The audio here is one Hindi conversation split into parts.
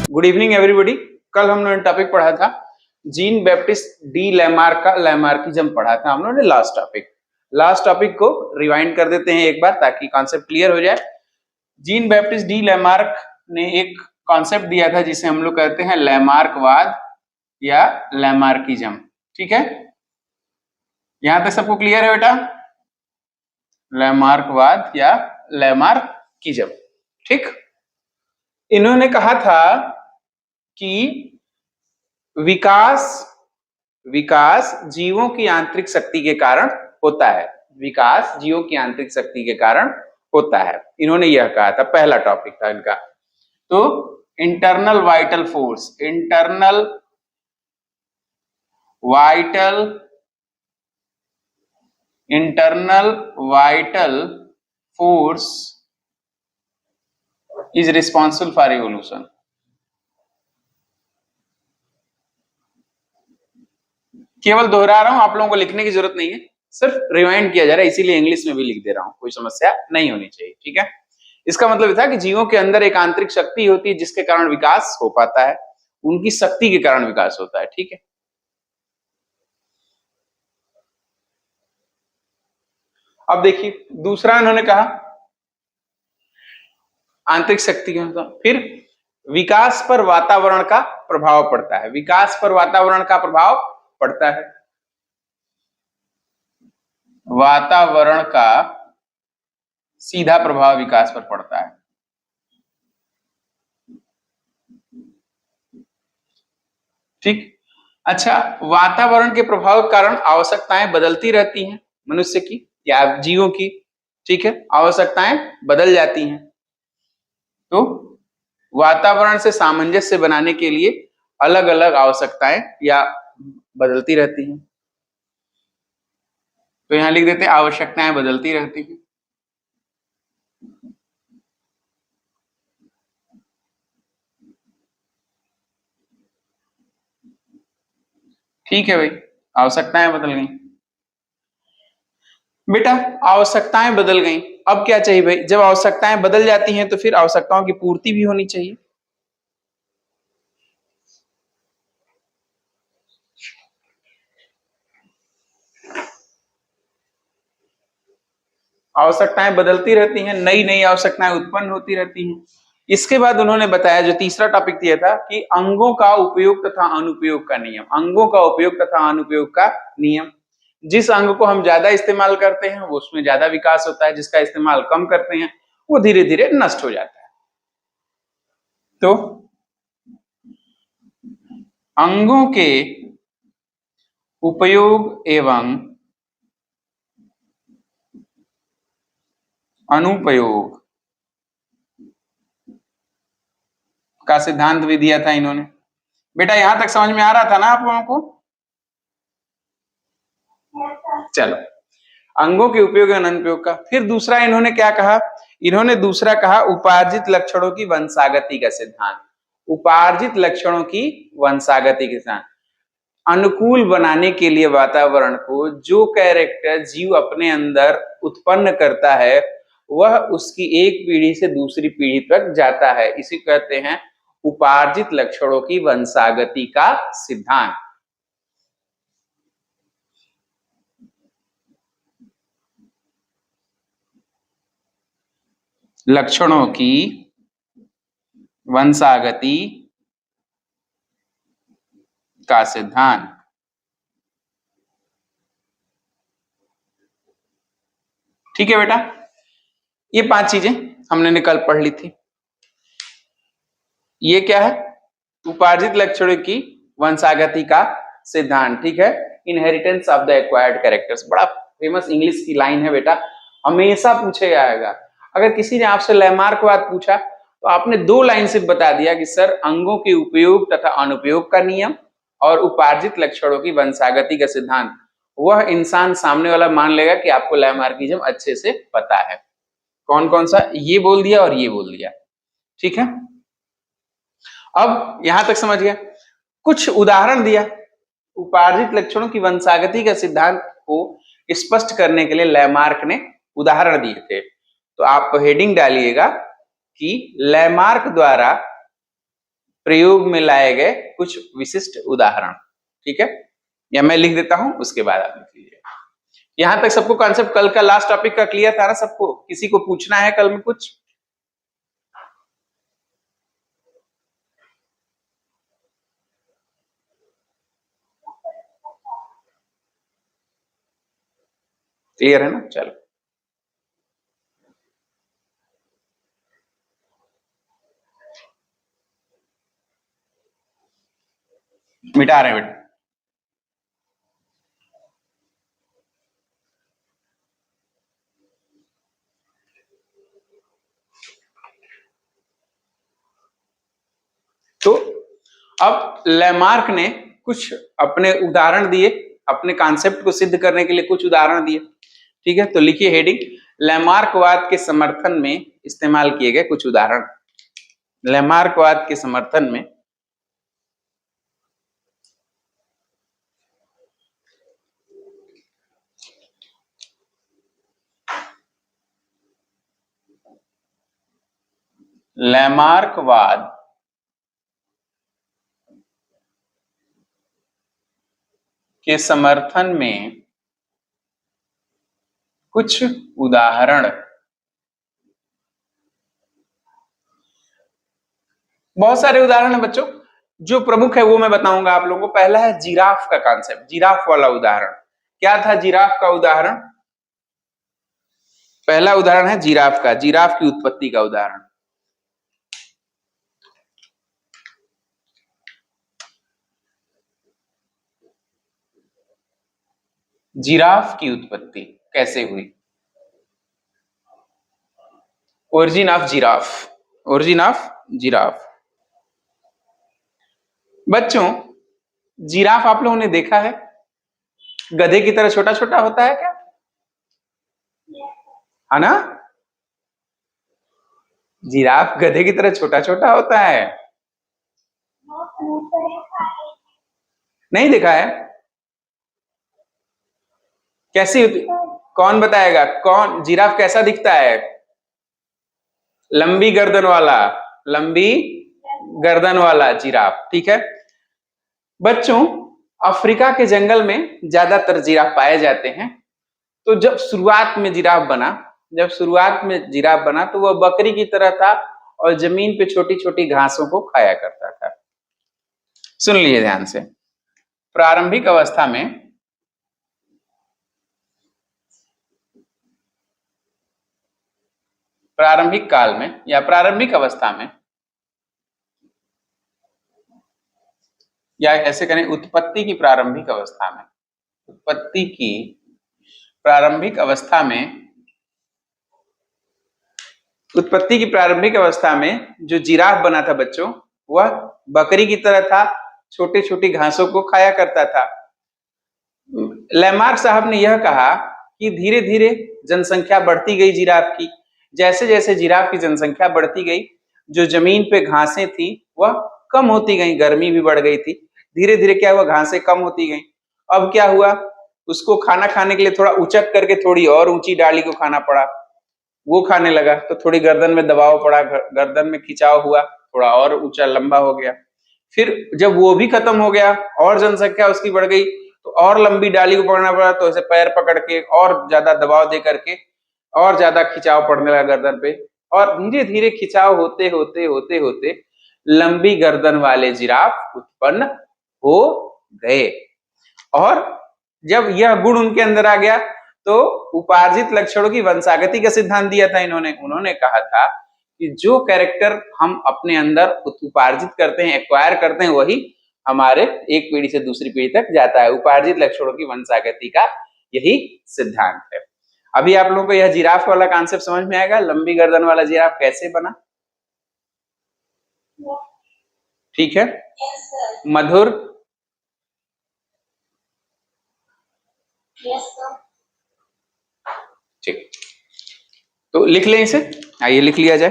Good evening everybody. कल हमने टॉपिक पढ़ा था जीन बैप्टिस्ट डी लैमार्क का लैमार्किज्म पढ़ा था हम लोगों ने लास्ट टॉपिक को रिवाइंड कर देते हैं एक बार ताकि कॉन्सेप्ट क्लियर हो जाए। जीन बैप्टिस्ट डी लैमार्क ने एक कॉन्सेप्ट दिया था जिसे हम लोग कहते हैं लैमार्कवाद या लैमार्किज्म। ठीक है, यहां तक सबको क्लियर है बेटा? लैमार्कवाद या लैमार्किज्म। ठीक, इन्होंने कहा था कि विकास जीवों की आंतरिक शक्ति के कारण होता है। विकास जीवों की आंतरिक शक्ति के कारण होता है, इन्होंने यह कहा था। पहला टॉपिक था इनका। तो internal vital force is responsible for evolution. केवल दोहरा रहा हूं, आप लोगों को लिखने की जरूरत नहीं है, सिर्फ रिवाइंड किया जा रहा है, इसीलिए इंग्लिश में भी लिख दे रहा हूं, कोई समस्या नहीं होनी चाहिए। ठीक है, इसका मतलब था कि जीवों के अंदर एक आंतरिक शक्ति होती है जिसके कारण विकास हो पाता है, उनकी शक्ति के कारण विकास होता है। ठीक है, अब देखिए दूसरा इन्होंने कहा आंतरिक शक्ति के अनुसार फिर विकास पर वातावरण का प्रभाव पड़ता है। विकास पर वातावरण का प्रभाव पड़ता है, वातावरण का सीधा प्रभाव विकास पर पड़ता है। ठीक, अच्छा, वातावरण के प्रभाव के कारण आवश्यकताएं बदलती रहती हैं मनुष्य की या जीवों की। ठीक है, आवश्यकताएं बदल जाती हैं, तो वातावरण से सामंजस्य बनाने के लिए अलग अलग आवश्यकताएं या बदलती रहती हैं। तो यहां लिख देते हैं आवश्यकताएं बदलती रहती हैं। ठीक है भाई, आवश्यकताएं बदल गई बेटा, आवश्यकताएं बदल गई। अब क्या चाहिए भाई? जब आवश्यकताएं बदल जाती हैं तो फिर आवश्यकताओं की पूर्ति भी होनी चाहिए। आवश्यकताएं बदलती रहती हैं, नई नई आवश्यकताएं उत्पन्न होती रहती हैं। इसके बाद उन्होंने बताया, जो तीसरा टॉपिक दिया था, कि अंगों का उपयोग तथा अनुपयोग का नियम। अंगों का उपयोग तथा अनुपयोग का नियम, जिस अंग को हम ज्यादा इस्तेमाल करते हैं वो उसमें ज्यादा विकास होता है, जिसका इस्तेमाल कम करते हैं वो धीरे धीरे नष्ट हो जाता है। तो अंगों के उपयोग एवं अनुपयोग का सिद्धांत भी दिया था इन्होंने। बेटा यहां तक समझ में आ रहा था ना आप लोगों को? चलो, अंगों के उपयोग एवं अनुपयोग का। फिर दूसरा इन्होंने क्या कहा? इन्होंने दूसरा कहा उपार्जित लक्षणों की वंशागति का सिद्धांत। उपार्जित लक्षणों की वंशागति के साथ अनुकूल बनाने के लिए वातावरण को जो कैरेक्टर जीव अपने अंदर उत्पन्न करता है वह उसकी एक पीढ़ी से दूसरी पीढ़ी तक जाता है। इसे कहते हैं उपार्जित लक्षणों की वंशागति का सिद्धांत। लक्षणों की वंशागति का सिद्धांत। ठीक है बेटा, ये 5 चीजें हमने कल पढ़ ली थी। ये क्या है? उपार्जित लक्षणों की वंशागति का सिद्धांत। ठीक है, inheritance of the acquired characters, बड़ा फेमस इंग्लिश की लाइन है बेटा, हमेशा पूछे जाएगा। अगर किसी ने आपसे लैमार्कवाद पूछा तो आपने 2 लाइन से बता दिया कि सर अंगों के उपयोग तथा अनुपयोग का नियम और उपार्जित लक्षणों की वंशागति का सिद्धांत, वह इंसान सामने वाला मान लेगा कि आपको लैमार्किज्म अच्छे से पता है। कौन कौन सा? ये बोल दिया और ये बोल दिया। ठीक है, अब यहां तक समझ गया। कुछ उदाहरण दिया, उपार्जित लक्षणों की वंशागति का सिद्धांत को स्पष्ट करने के लिए लैमार्क ने उदाहरण दिए थे। तो आप हेडिंग डालिएगा कि लैमार्क द्वारा प्रयोग में लाए गए कुछ विशिष्ट उदाहरण। ठीक है, या मैं लिख देता हूं, उसके बाद आप लिख लीजिए। यहां तक सबको कॉन्सेप्ट कल का लास्ट टॉपिक का क्लियर था ना सबको? किसी को पूछना है कल में कुछ? क्लियर है ना? चलो मिटा रहे हैं बेटा। तो अब लेमार्क ने कुछ अपने उदाहरण दिए, अपने कॉन्सेप्ट को सिद्ध करने के लिए कुछ उदाहरण दिए। ठीक है, तो लिखिए हेडिंग, लेमार्कवाद के समर्थन में इस्तेमाल किए गए कुछ उदाहरण। लेमार्कवाद के समर्थन में लेमार्कवाद के समर्थन में कुछ उदाहरण। बहुत सारे उदाहरण है बच्चों, जो प्रमुख है वो मैं बताऊंगा आप लोगों को। पहला है जिराफ का कॉन्सेप्ट, जिराफ वाला उदाहरण। क्या था जिराफ का उदाहरण? पहला उदाहरण है जिराफ का, जिराफ की उत्पत्ति का उदाहरण। जिराफ की उत्पत्ति कैसे हुई? Origin of giraffe, origin of giraffe. बच्चों, जिराफ आप लोगों ने देखा है गधे की तरह छोटा छोटा होता है क्या? है ना? जिराफ गधे की तरह छोटा छोटा होता है। नहीं देखा है? कैसी होती? कौन बताएगा? कौन जिराफ कैसा दिखता है? लंबी गर्दन वाला, लंबी गर्दन वाला जिराफ। ठीक है बच्चों, अफ्रीका के जंगल में ज्यादातर जिराफ पाए जाते हैं। तो जब शुरुआत में जिराफ बना, जब शुरुआत में जिराफ बना तो वह बकरी की तरह था और जमीन पे छोटी छोटी घासों को खाया करता था। सुन लीजिए ध्यान से। प्रारंभिक अवस्था में प्रारंभिक काल में या प्रारंभिक अवस्था में, या ऐसे करें उत्पत्ति की प्रारंभिक अवस्था में, उत्पत्ति की प्रारंभिक अवस्था में, उत्पत्ति की प्रारंभिक अवस्था में जो जिराफ बना था बच्चों, वह बकरी की तरह था, छोटी छोटी घासों को खाया करता था। लेमार्क साहब ने यह कहा कि धीरे धीरे जनसंख्या बढ़ती गई जिराफ की। जैसे जैसे जिराफ की जनसंख्या बढ़ती गई, जो जमीन पे घासें थी वह कम होती गई, गर्मी भी बढ़ गई थी। धीरे धीरे क्या हुआ, घासें कम होती गई। अब क्या हुआ, उसको खाना खाने के लिए थोड़ा उचक करके थोड़ी और ऊंची डाली को खाना पड़ा। वो खाने लगा तो थोड़ी गर्दन में दबाव पड़ा, गर्दन में खिंचाव हुआ, थोड़ा और ऊंचा लंबा हो गया। फिर जब वो भी खत्म हो गया और जनसंख्या उसकी बढ़ गई तो और लंबी डाली को पकड़ना पड़ा, तो ऐसे पैर पकड़ के और ज्यादा दबाव दे करके और ज्यादा खिंचाव पड़ने लगा गर्दन पे। और धीरे धीरे खिंचाव होते होते होते होते लंबी गर्दन वाले जिराफ उत्पन्न हो गए। और जब यह गुण उनके अंदर आ गया तो उपार्जित लक्षणों की वंशागति का सिद्धांत दिया था इन्होंने। उन्होंने कहा था कि जो कैरेक्टर हम अपने अंदर उपार्जित करते हैं, एक्वायर करते हैं, वही हमारे एक पीढ़ी से दूसरी पीढ़ी तक जाता है। उपार्जित लक्षणों की वंशागति का यही सिद्धांत है। अभी आप लोगों को यह जिराफ वाला कॉन्सेप्ट समझ में आएगा, लंबी गर्दन वाला जिराफ कैसे बना? ठीक है मधुर? ठीक, तो लिख लें इसे, आइए लिख लिया जाए।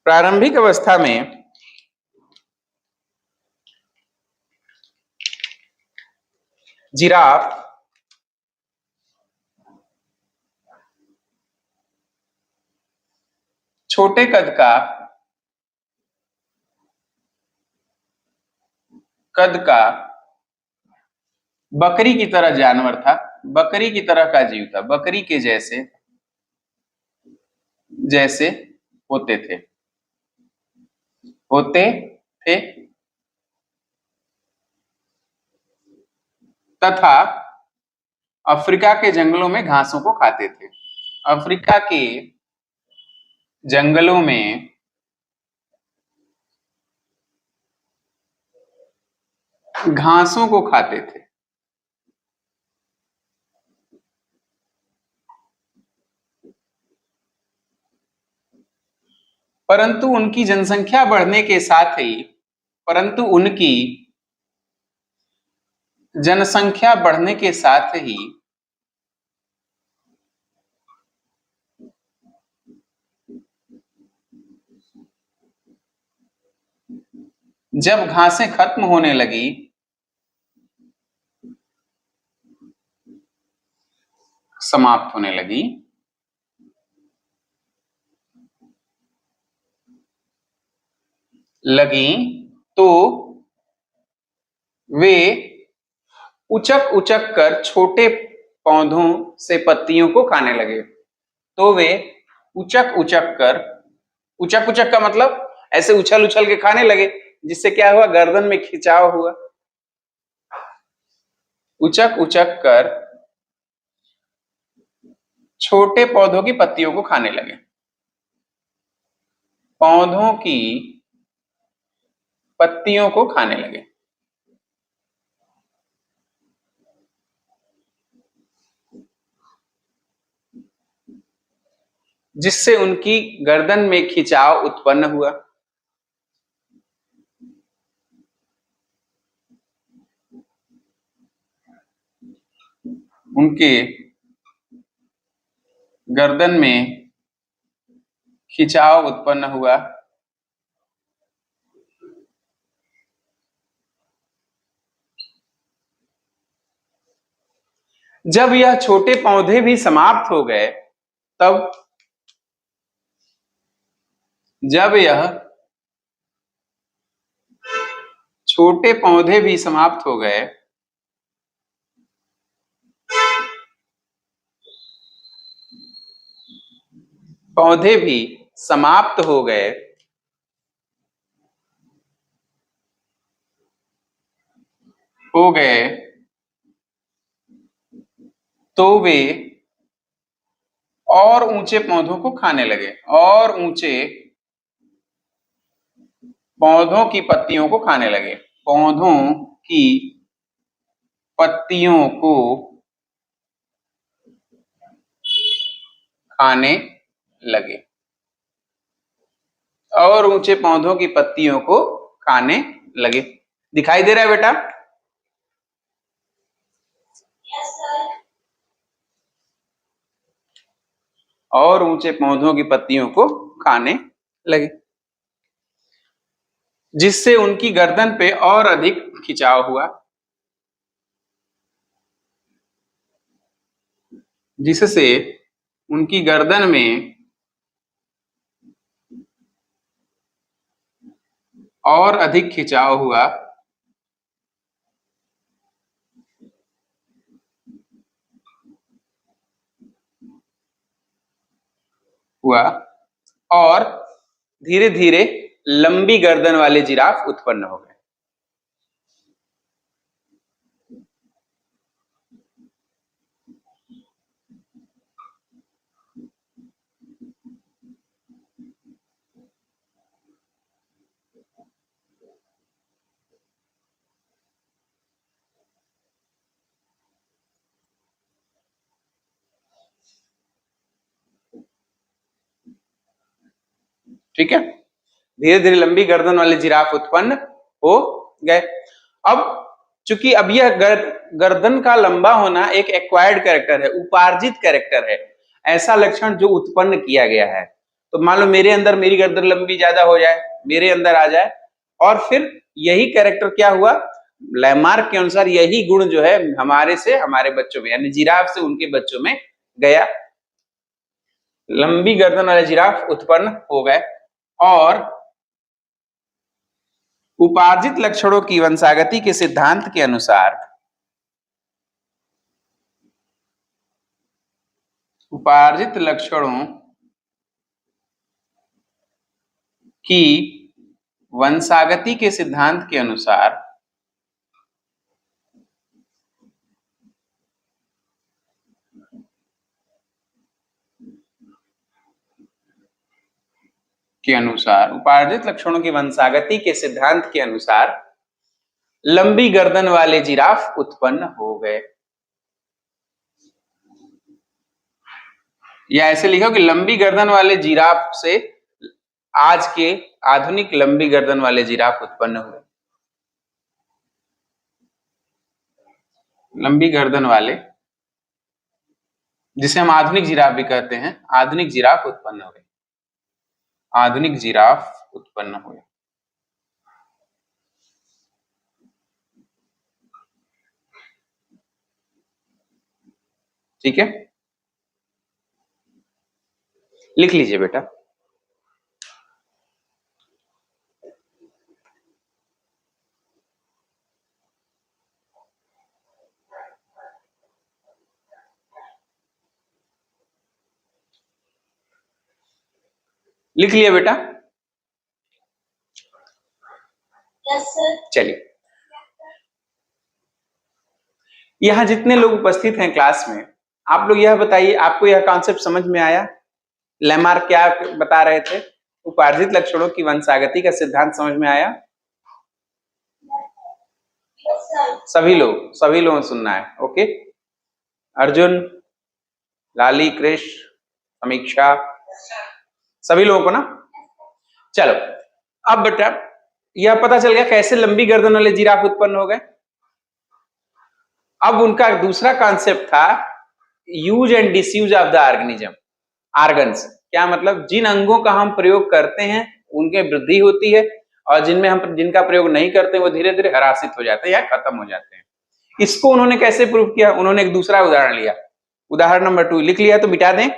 प्रारंभिक अवस्था में जिराफ छोटे कद का कद का बकरी की तरह जानवर था, बकरी की तरह का जीव था, बकरी के जैसे जैसे होते थे, होते थे तथा अफ्रीका के जंगलों में घासों को खाते थे। अफ्रीका के जंगलों में घासों को खाते थे। परंतु उनकी जनसंख्या बढ़ने के साथ ही परंतु उनकी जनसंख्या बढ़ने के साथ ही जब घासें खत्म होने लगी समाप्त होने लगी तो वे उचक उचक कर छोटे पौधों से पत्तियों को खाने लगे। तो वे उचक उचक का मतलब ऐसे उछल उछल के खाने लगे, जिससे क्या हुआ, गर्दन में खिंचाव हुआ। उचक उचक कर छोटे पौधों की पत्तियों को खाने लगे। पौधों की पत्तियों को खाने लगे, जिससे उनकी गर्दन में खिंचाव उत्पन्न हुआ। उनके गर्दन में खिंचाव उत्पन्न हुआ। जब यह छोटे पौधे भी समाप्त हो गए तब जब यह छोटे पौधे भी समाप्त हो गए पौधे भी समाप्त हो गए तो वे और ऊंचे पौधों को खाने लगे, और ऊंचे पौधों की पत्तियों को खाने लगे, पौधों की पत्तियों को खाने लगे, और ऊंचे पौधों की पत्तियों को खाने लगे। दिखाई दे रहा है बेटा? और ऊंचे पौधों की पत्तियों को खाने लगे, जिससे उनकी गर्दन पे और अधिक खिंचाव हुआ, जिससे उनकी गर्दन में और अधिक खिंचाव हुआ और धीरे धीरे लंबी गर्दन वाले जिराफ उत्पन्न हो गए। ठीक है, धीरे धीरे लंबी गर्दन वाले जिराफ उत्पन्न हो गए। अब चूंकि अब यह गर्दन का लंबा होना एक एक्वायर्ड कैरेक्टर है, उपार्जित कैरेक्टर है, ऐसा लक्षण जो उत्पन्न किया गया है। तो मान लो मेरे अंदर मेरी गर्दन लंबी ज्यादा हो जाए, मेरे अंदर आ जाए, और फिर यही कैरेक्टर क्या हुआ, लैमार्क के अनुसार यही गुण जो है हमारे से हमारे बच्चों में, यानी जिराफ से उनके बच्चों में गया, लंबी गर्दन वाले जिराफ उत्पन्न हो गए। और उपार्जित लक्षणों की वंशागति के सिद्धांत के अनुसार उपार्जित लक्षणों की वंशागति के सिद्धांत के अनुसार उपार्जित लक्षणों की वंशागति के सिद्धांत के अनुसार लंबी गर्दन वाले जिराफ उत्पन्न हो गए, या ऐसे लिखो कि लंबी गर्दन वाले जिराफ से आज के आधुनिक लंबी गर्दन वाले जिराफ उत्पन्न हुए। लंबी गर्दन वाले, जिसे हम आधुनिक जिराफ भी कहते हैं, आधुनिक जिराफ उत्पन्न हुए, आधुनिक जिराफ उत्पन्न हुए। ठीक है, लिख लीजिए बेटा। लिख लिया बेटा? Yes sir. चलिए, यहां जितने लोग उपस्थित हैं क्लास में, आप लोग यह बताइए, आपको यह कॉन्सेप्ट समझ में आया? लेमार्क क्या बता रहे थे? उपार्जित लक्षणों की वंशागति का सिद्धांत समझ में आया? सभी लोगों सुनना है। ओके, अर्जुन, लाली, कृष, समीक्षा, सभी लोगों को ना? चलो, अब बेटा यह पता चल गया कैसे लंबी गर्दन वाले जिराफ उत्पन्न हो गए। अब उनका दूसरा कॉन्सेप्ट था use and disuse of the organism, organs. क्या मतलब? जिन अंगों का हम प्रयोग करते हैं उनके वृद्धि होती है, और जिनका प्रयोग नहीं करते वो धीरे धीरे हरासित हो जाते हैं या खत्म हो जाते हैं। इसको उन्होंने कैसे प्रूव किया? उन्होंने एक दूसरा उदाहरण लिया, उदाहरण नंबर 2 लिख लिया तो मिटा दें।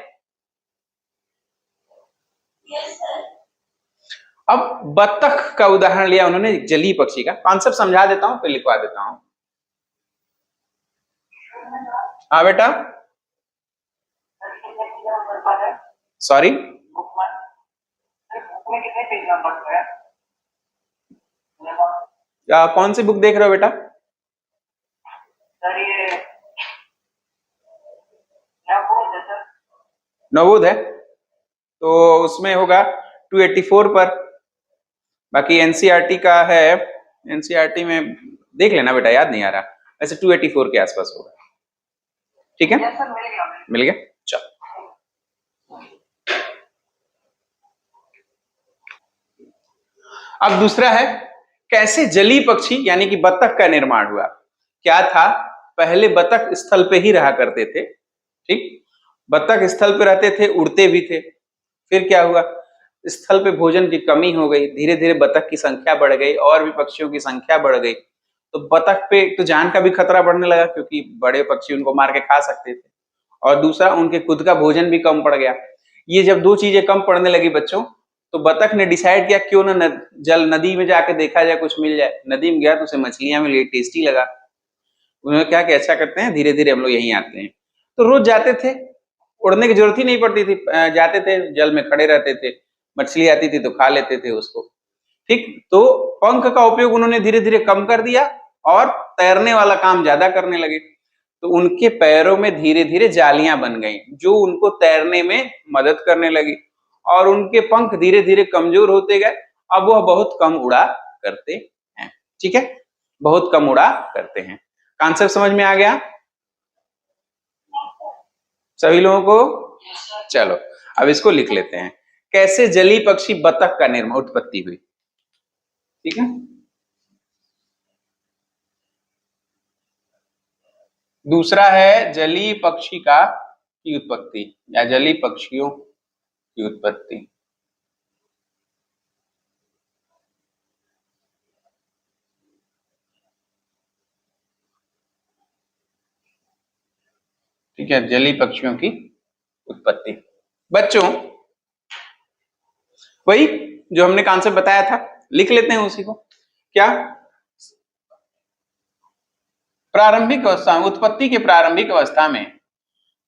अब बत्तख का उदाहरण लिया उन्होंने, जलीय पक्षी का। कॉन्सेप्ट समझा देता हूं फिर लिखवा देता हूं। हाँ बेटा, सॉरी, कौन सी बुक देख रहे हो बेटा? नवोद है तो उसमें होगा 284 पर, बाकी एनसीईआरटी का है, एनसीईआरटी में देख लेना बेटा, याद नहीं आ रहा, वैसे 284 के आसपास होगा। ठीक है, मिल गया। चलो, अब दूसरा है कैसे जलीय पक्षी यानी कि बत्तख का निर्माण हुआ। क्या था? पहले बत्तख स्थल पे ही रहा करते थे, ठीक, बत्तख स्थल पे रहते थे, उड़ते भी थे। फिर क्या हुआ? स्थल पे भोजन की कमी हो गई, धीरे धीरे बत्तख की संख्या बढ़ गई और भी पक्षियों की संख्या बढ़ गई, तो बत्तख पे तो जान का भी खतरा बढ़ने लगा क्योंकि बड़े पक्षी उनको मार के खा सकते थे, और दूसरा उनके खुद का भोजन भी कम पड़ गया। ये जब दो चीजें कम पड़ने लगी बच्चों, तो बत्तख ने डिसाइड किया क्यों ना नदी में जाके देखा जाए, कुछ मिल जाए। नदी में गया तो उसे मछलियां मिली, टेस्टी लगा। उन्होंने क्या कि अच्छा करते हैं, धीरे धीरे हम लोग यहीं आते हैं। तो रोज जाते थे, उड़ने की जरूरत ही नहीं पड़ती थी, जाते थे, जल में खड़े रहते थे, मछली आती थी तो खा लेते थे उसको। ठीक, तो पंख का उपयोग उन्होंने धीरे धीरे कम कर दिया और तैरने वाला काम ज्यादा करने लगे। तो उनके पैरों में धीरे धीरे जालियां बन गई जो उनको तैरने में मदद करने लगी, और उनके पंख धीरे धीरे कमजोर होते गए। अब वह बहुत कम उड़ा करते हैं। ठीक है, बहुत कम उड़ा करते हैं। कॉन्सेप्ट समझ में आ गया सभी लोगों को? चलो, अब इसको लिख लेते हैं, कैसे जलीय पक्षी बत्तख का निर्माण, उत्पत्ति हुई। ठीक है, दूसरा है जलीय पक्षी का की उत्पत्ति या जलीय पक्षियों की उत्पत्ति। ठीक है, जलीय पक्षियों की उत्पत्ति। बच्चों वही जो हमने कॉन्सेप्ट बताया था, लिख लेते हैं उसी को। क्या? प्रारंभिक अवस्था में, उत्पत्ति की प्रारंभिक अवस्था में,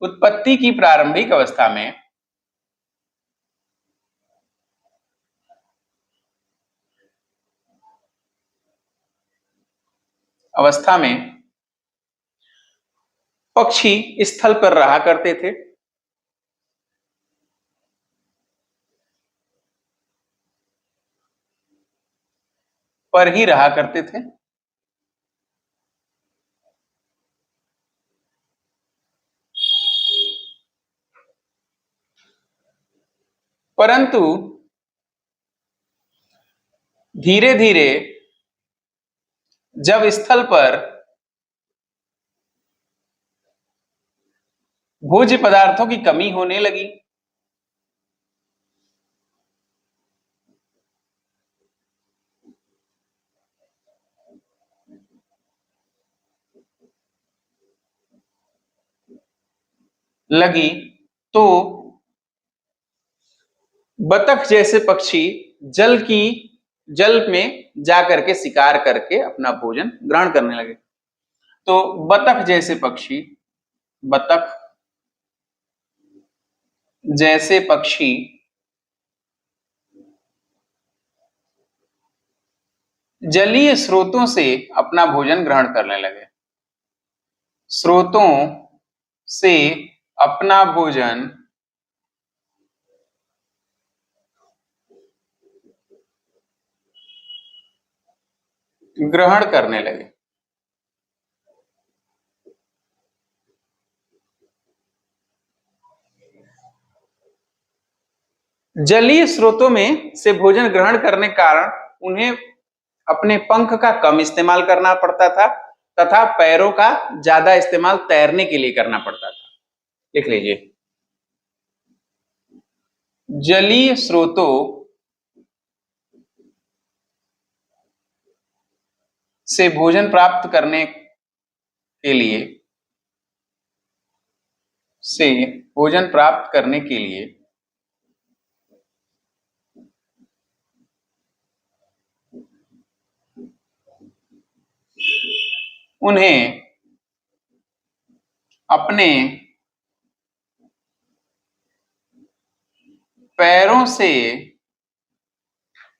उत्पत्ति की प्रारंभिक अवस्था में पक्षी स्थल पर रहा करते थे। पर ही रहा करते थे। परंतु धीरे धीरे जब स्थल पर भोज्य पदार्थों की कमी होने लगी, तो बतख जैसे पक्षी जल में जाकर के शिकार करके अपना भोजन ग्रहण करने लगे। तो बतख जैसे पक्षी जलीय स्रोतों से अपना भोजन ग्रहण करने लगे। स्रोतों से अपना भोजन ग्रहण करने लगे। जलीय स्रोतों में से भोजन ग्रहण करने के कारण उन्हें अपने पंख का कम इस्तेमाल करना पड़ता था तथा पैरों का ज्यादा इस्तेमाल तैरने के लिए करना पड़ता था। लिख लीजिए, जलीय स्रोतों से भोजन प्राप्त करने के लिए उन्हें अपने पैरों से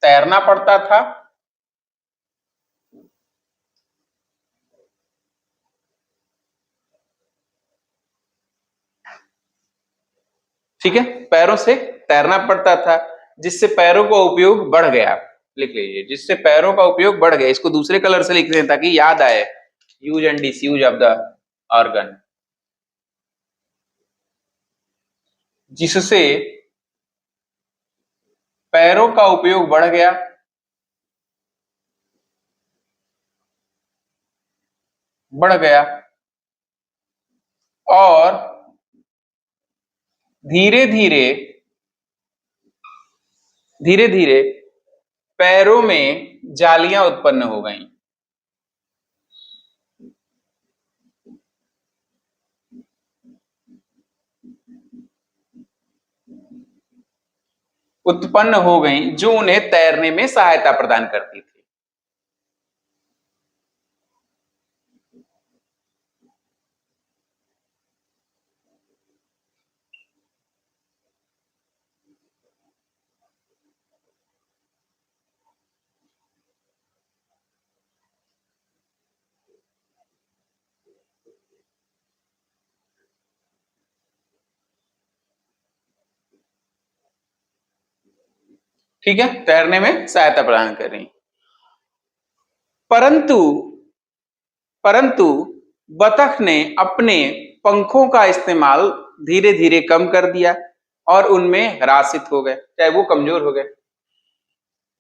तैरना पड़ता था। ठीक है, पैरों से तैरना पड़ता था जिससे पैरों का उपयोग बढ़ गया। लिख लीजिए, जिससे पैरों का उपयोग बढ़ गया। इसको दूसरे कलर से लिख दें ताकि याद आए। Use and disuse of the organ, जिससे पैरों का उपयोग बढ़ गया और धीरे धीरे पैरों में जालियां उत्पन्न हो गईं। जो उन्हें तैरने में सहायता प्रदान करती थी। ठीक है, तैरने में सहायता प्रदान कर रही। परंतु बतख ने अपने पंखों का इस्तेमाल धीरे धीरे कम कर दिया और उनमें ह्रासित हो गए, चाहे वो कमजोर हो गए।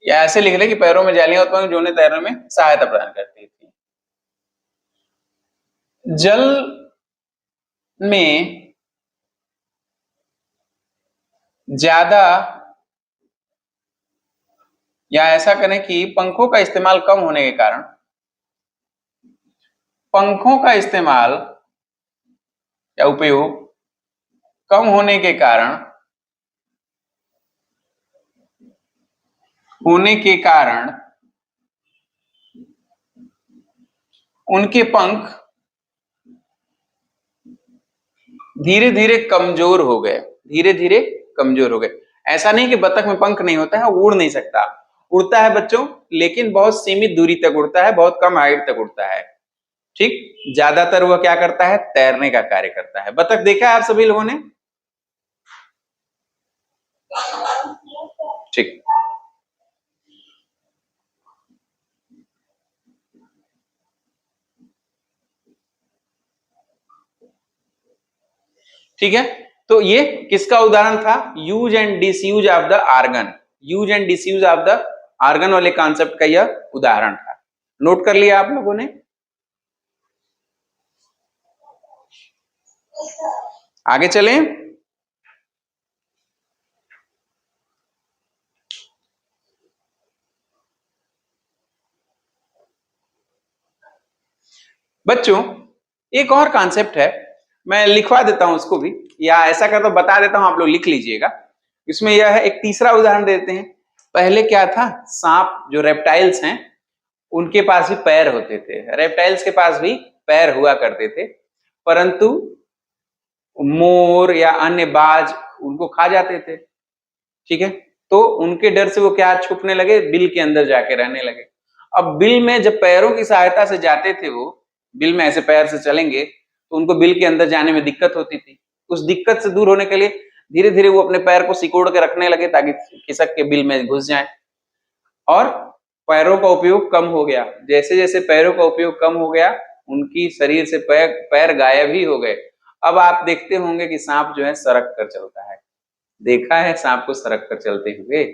या ऐसे लिख ले कि पैरों में जालियां उत्पन्न जो उन्हें तैरने में सहायता प्रदान करती थी। जल में ज्यादा, या ऐसा करें कि पंखों का इस्तेमाल कम होने के कारण पंखों का इस्तेमाल या उपयोग कम होने के कारण उनके पंख धीरे धीरे कमजोर हो गए, धीरे धीरे कमजोर हो गए। ऐसा नहीं कि बतख में पंख नहीं होता है, वो उड़ नहीं सकता, उड़ता है बच्चों, लेकिन बहुत सीमित दूरी तक उड़ता है, बहुत कम हाइट तक उड़ता है। ठीक, ज्यादातर वह क्या करता है, तैरने का कार्य करता है। बतख देखा है आप सभी लोगों ने? ठीक, ठीक है। तो ये किसका उदाहरण था? Use and disuse of the organ, use and disuse of the organ वाले कॉन्सेप्ट का यह उदाहरण था। नोट कर लिया आप लोगों ने? आगे चलें। बच्चों एक और कॉन्सेप्ट है, मैं लिखवा देता हूं उसको भी, या ऐसा कर तो बता देता हूं, आप लोग लिख लीजिएगा। इसमें यह है, एक तीसरा उदाहरण देते हैं। पहले क्या था, सांप जो रेप्टाइल्स हैं उनके पास भी पैर होते थे, रेप्टाइल्स के पास भी पैर हुआ करते थे, परंतु मोर या अन्य बाज उनको खा जाते थे। ठीक है, तो उनके डर से वो क्या छुपने लगे, बिल के अंदर जाके रहने लगे। अब बिल में जब पैरों की सहायता से जाते थे, वो बिल में ऐसे पैर से चलेंगे तो उनको बिल के अंदर जाने में दिक्कत होती थी। उस दिक्कत से दूर होने के लिए धीरे धीरे वो अपने पैर को सिकोड़ के रखने लगे ताकि खिसक के बिल में घुस जाए, और पैरों का उपयोग कम हो गया। जैसे जैसे पैरों का उपयोग कम हो गया, उनकी शरीर से पैर गायब ही हो गए। अब आप देखते होंगे कि सांप जो है सरक कर चलता है, देखा है सांप को सरक कर चलते हुए?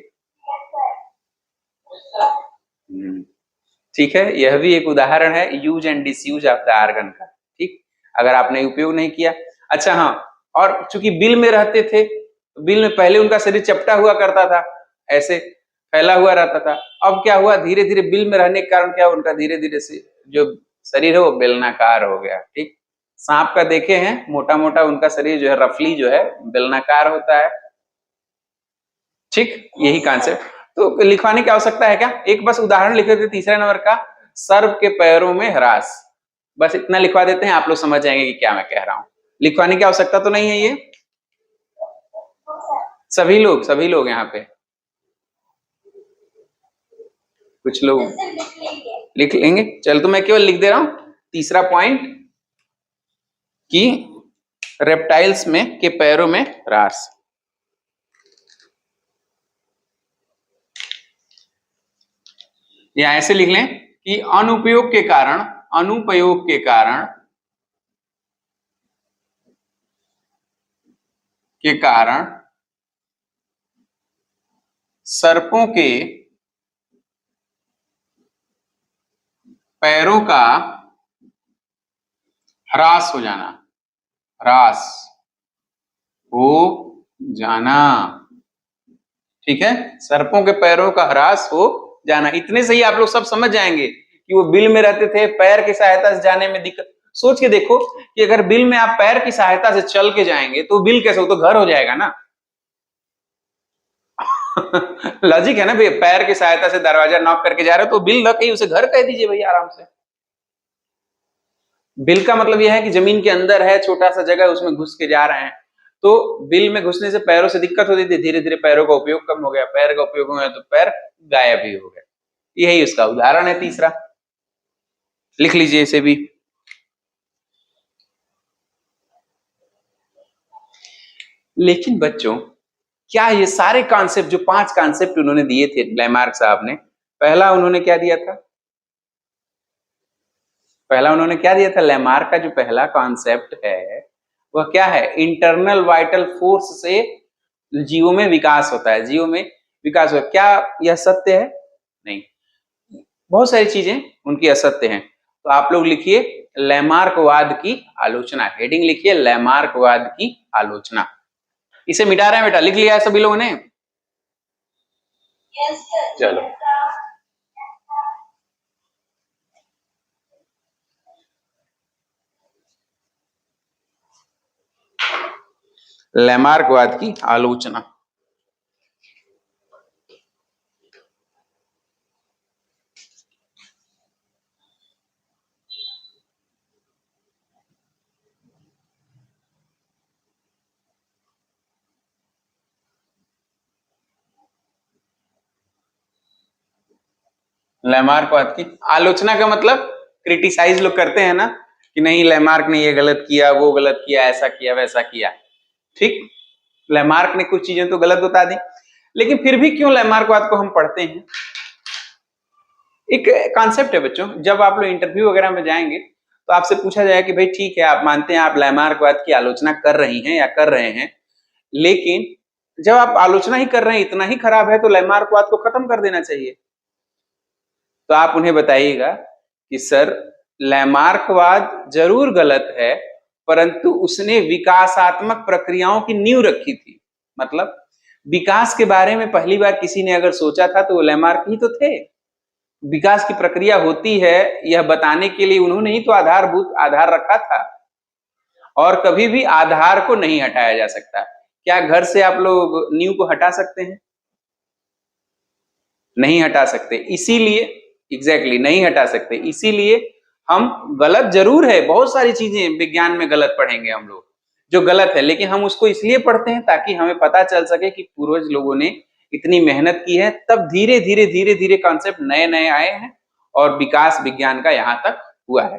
ठीक है, यह भी एक उदाहरण है use and disuse of the organ का। ठीक, अगर आपने उपयोग नहीं किया। अच्छा हाँ, और चूंकि बिल में रहते थे, तो बिल में पहले उनका शरीर चपटा हुआ करता था, ऐसे फैला हुआ रहता था। अब क्या हुआ, धीरे धीरे बिल में रहने के कारण क्या, उनका धीरे धीरे से जो शरीर है वो बेलनाकार हो गया। ठीक, सांप का देखे हैं, मोटा मोटा उनका शरीर जो है रफली जो है बेलनाकार होता है। ठीक, यही कॉन्सेप्ट। तो लिखवाने की आवश्यकता है क्या, एक बस उदाहरण लिख देते तीसरे नंबर का, सर्प के पैरों में ह्रास। बस इतना लिखवा देते हैं, आप लोग समझ जाएंगे कि क्या मैं कह रहा हूं। लिखवाने की आवश्यकता तो नहीं है ये? सभी लोग यहाँ पे, कुछ लोग लिख लेंगे। चल, तो मैं केवल लिख दे रहा हूं तीसरा पॉइंट कि रेप्टाइल्स में के पैरों में ह्रास। या ऐसे लिख लें कि अनुपयोग के कारण, अनुपयोग के कारण सर्पों के पैरों का ह्रास हो जाना, ह्रास हो जाना। ठीक है, सर्पों के पैरों का ह्रास हो जाना, इतने से ही आप लोग सब समझ जाएंगे कि वो बिल में रहते थे, पैर की सहायता से जाने में दिक्कत। सोच के देखो कि अगर बिल में आप पैर की सहायता से चल के जाएंगे तो बिल कैसे, वो तो घर हो जाएगा ना। लॉजिक है ना भैया, पैर की सहायता से दरवाजा नॉक करके जा रहे हो तो बिल न कहीं उसे घर कह दीजिए भैया आराम से। बिल का मतलब यह है कि जमीन के अंदर है, छोटा सा जगह, उसमें घुस के जा रहे हैं। तो बिल में घुसने से पैरों से दिक्कत होती थी, धीरे धीरे पैरों का उपयोग कम हो गया, पैर का उपयोग हो गया तो पैर गायब ही हो गए। यही उसका उदाहरण है तीसरा, लिख लीजिए इसे भी। लेकिन बच्चों क्या ये सारे कॉन्सेप्ट, जो 5 कॉन्सेप्ट उन्होंने दिए थे लैमार्क साहब ने, पहला उन्होंने क्या दिया था, लैमार्क का जो पहला कॉन्सेप्ट है वह क्या है, इंटरनल वाइटल फोर्स से जीवों में विकास होता है, जीवों में विकास होता है। क्या यह सत्य है? नहीं, बहुत सारी चीजें उनकी असत्य हैं। तो आप लोग लिखिए लैमार्कवाद की आलोचना, हेडिंग लिखिए लैमार्कवाद की आलोचना। इसे मिटा रहे हैं बेटा, लिख लिया है सभी लोगों ने? Yes, sir. चलो, लैमार्कवाद की आलोचना। लैमार्कवाद की आलोचना का मतलब क्रिटिसाइज लोग करते हैं ना कि नहीं लैमार्क ने ये गलत किया, वो गलत किया, ऐसा किया, वैसा किया। ठीक, लैमार्क ने कुछ चीजें तो गलत बता दी, लेकिन फिर भी क्यों लैमार्कवाद को हम पढ़ते हैं? एक कॉन्सेप्ट है बच्चों, जब आप लोग इंटरव्यू वगैरह में जाएंगे तो आपसे पूछा जाएगा कि भाई ठीक है, आप मानते हैं आप लैमार्कवाद की आलोचना कर रही हैं या कर रहे हैं, लेकिन जब आप आलोचना ही कर रहे हैं, इतना ही खराब है, तो लैमार्कवाद को खत्म कर देना चाहिए। तो आप उन्हें बताइएगा कि सर लैमार्कवाद जरूर गलत है, परंतु उसने विकासात्मक प्रक्रियाओं की नींव रखी थी। मतलब विकास के बारे में पहली बार किसी ने अगर सोचा था तो वो लैमार्क ही तो थे। विकास की प्रक्रिया होती है यह बताने के लिए उन्होंने ही तो आधारभूत आधार रखा था, और कभी भी आधार को नहीं हटाया जा सकता। क्या घर से आप लोग नींव को हटा सकते हैं? नहीं हटा सकते, इसीलिए एग्जैक्टली नहीं हटा सकते, इसीलिए हम गलत जरूर है, बहुत सारी चीजें विज्ञान में गलत पढ़ेंगे हम लोग जो गलत है, लेकिन हम उसको इसलिए पढ़ते हैं ताकि हमें पता चल सके कि पूर्वज लोगों ने इतनी मेहनत की है, तब धीरे धीरे धीरे धीरे कॉन्सेप्ट नए नए आए हैं और विकास विज्ञान का यहां तक हुआ है।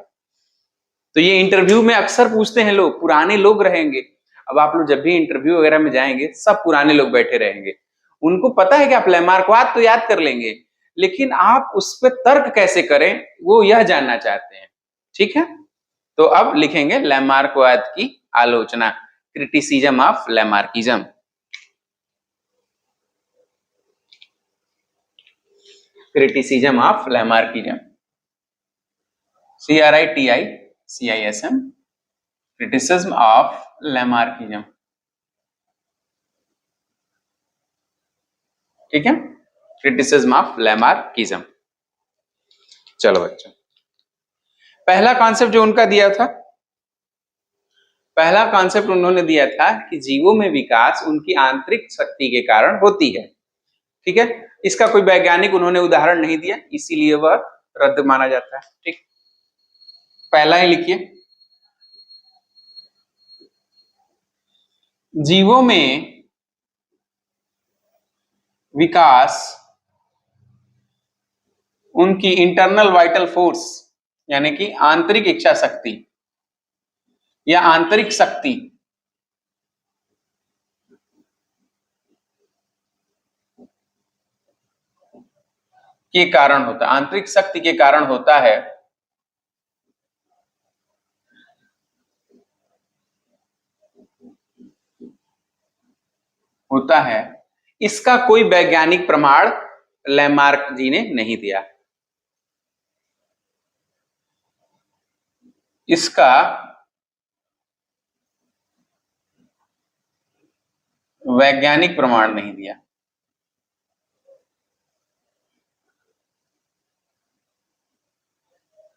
तो ये इंटरव्यू में अक्सर पूछते हैं लोग, पुराने लोग रहेंगे। अब आप लोग जब भी इंटरव्यू वगैरह में जाएंगे सब पुराने लोग बैठे रहेंगे, उनको पता है कि आप लैमार्कवाद तो याद कर लेंगे, लेकिन आप उस पर तर्क कैसे करें वो यह जानना चाहते हैं। ठीक है, तो अब लिखेंगे लैमार्कवाद की आलोचना, criticism of Lamarckism. Criticism of Lamarckism, CRITICISM, criticism of Lamarckism. ठीक है, क्रिटिसिज्म ऑफ लैमार्किज्म। चलो बच्चों, पहला कॉन्सेप्ट जो उनका दिया था, पहला कॉन्सेप्ट उन्होंने दिया था कि जीवों में विकास उनकी आंतरिक शक्ति के कारण होती है। ठीक है, इसका कोई वैज्ञानिक उन्होंने उदाहरण नहीं दिया, इसीलिए वह रद्द माना जाता है। ठीक, पहला ही लिखिए, जीवों में विकास उनकी इंटरनल वाइटल फोर्स यानी कि आंतरिक इच्छा शक्ति या आंतरिक शक्ति के कारण होता है, आंतरिक शक्ति के कारण होता है। इसका कोई वैज्ञानिक प्रमाण लैमार्क जी ने नहीं दिया। इसका वैज्ञानिक प्रमाण नहीं दिया।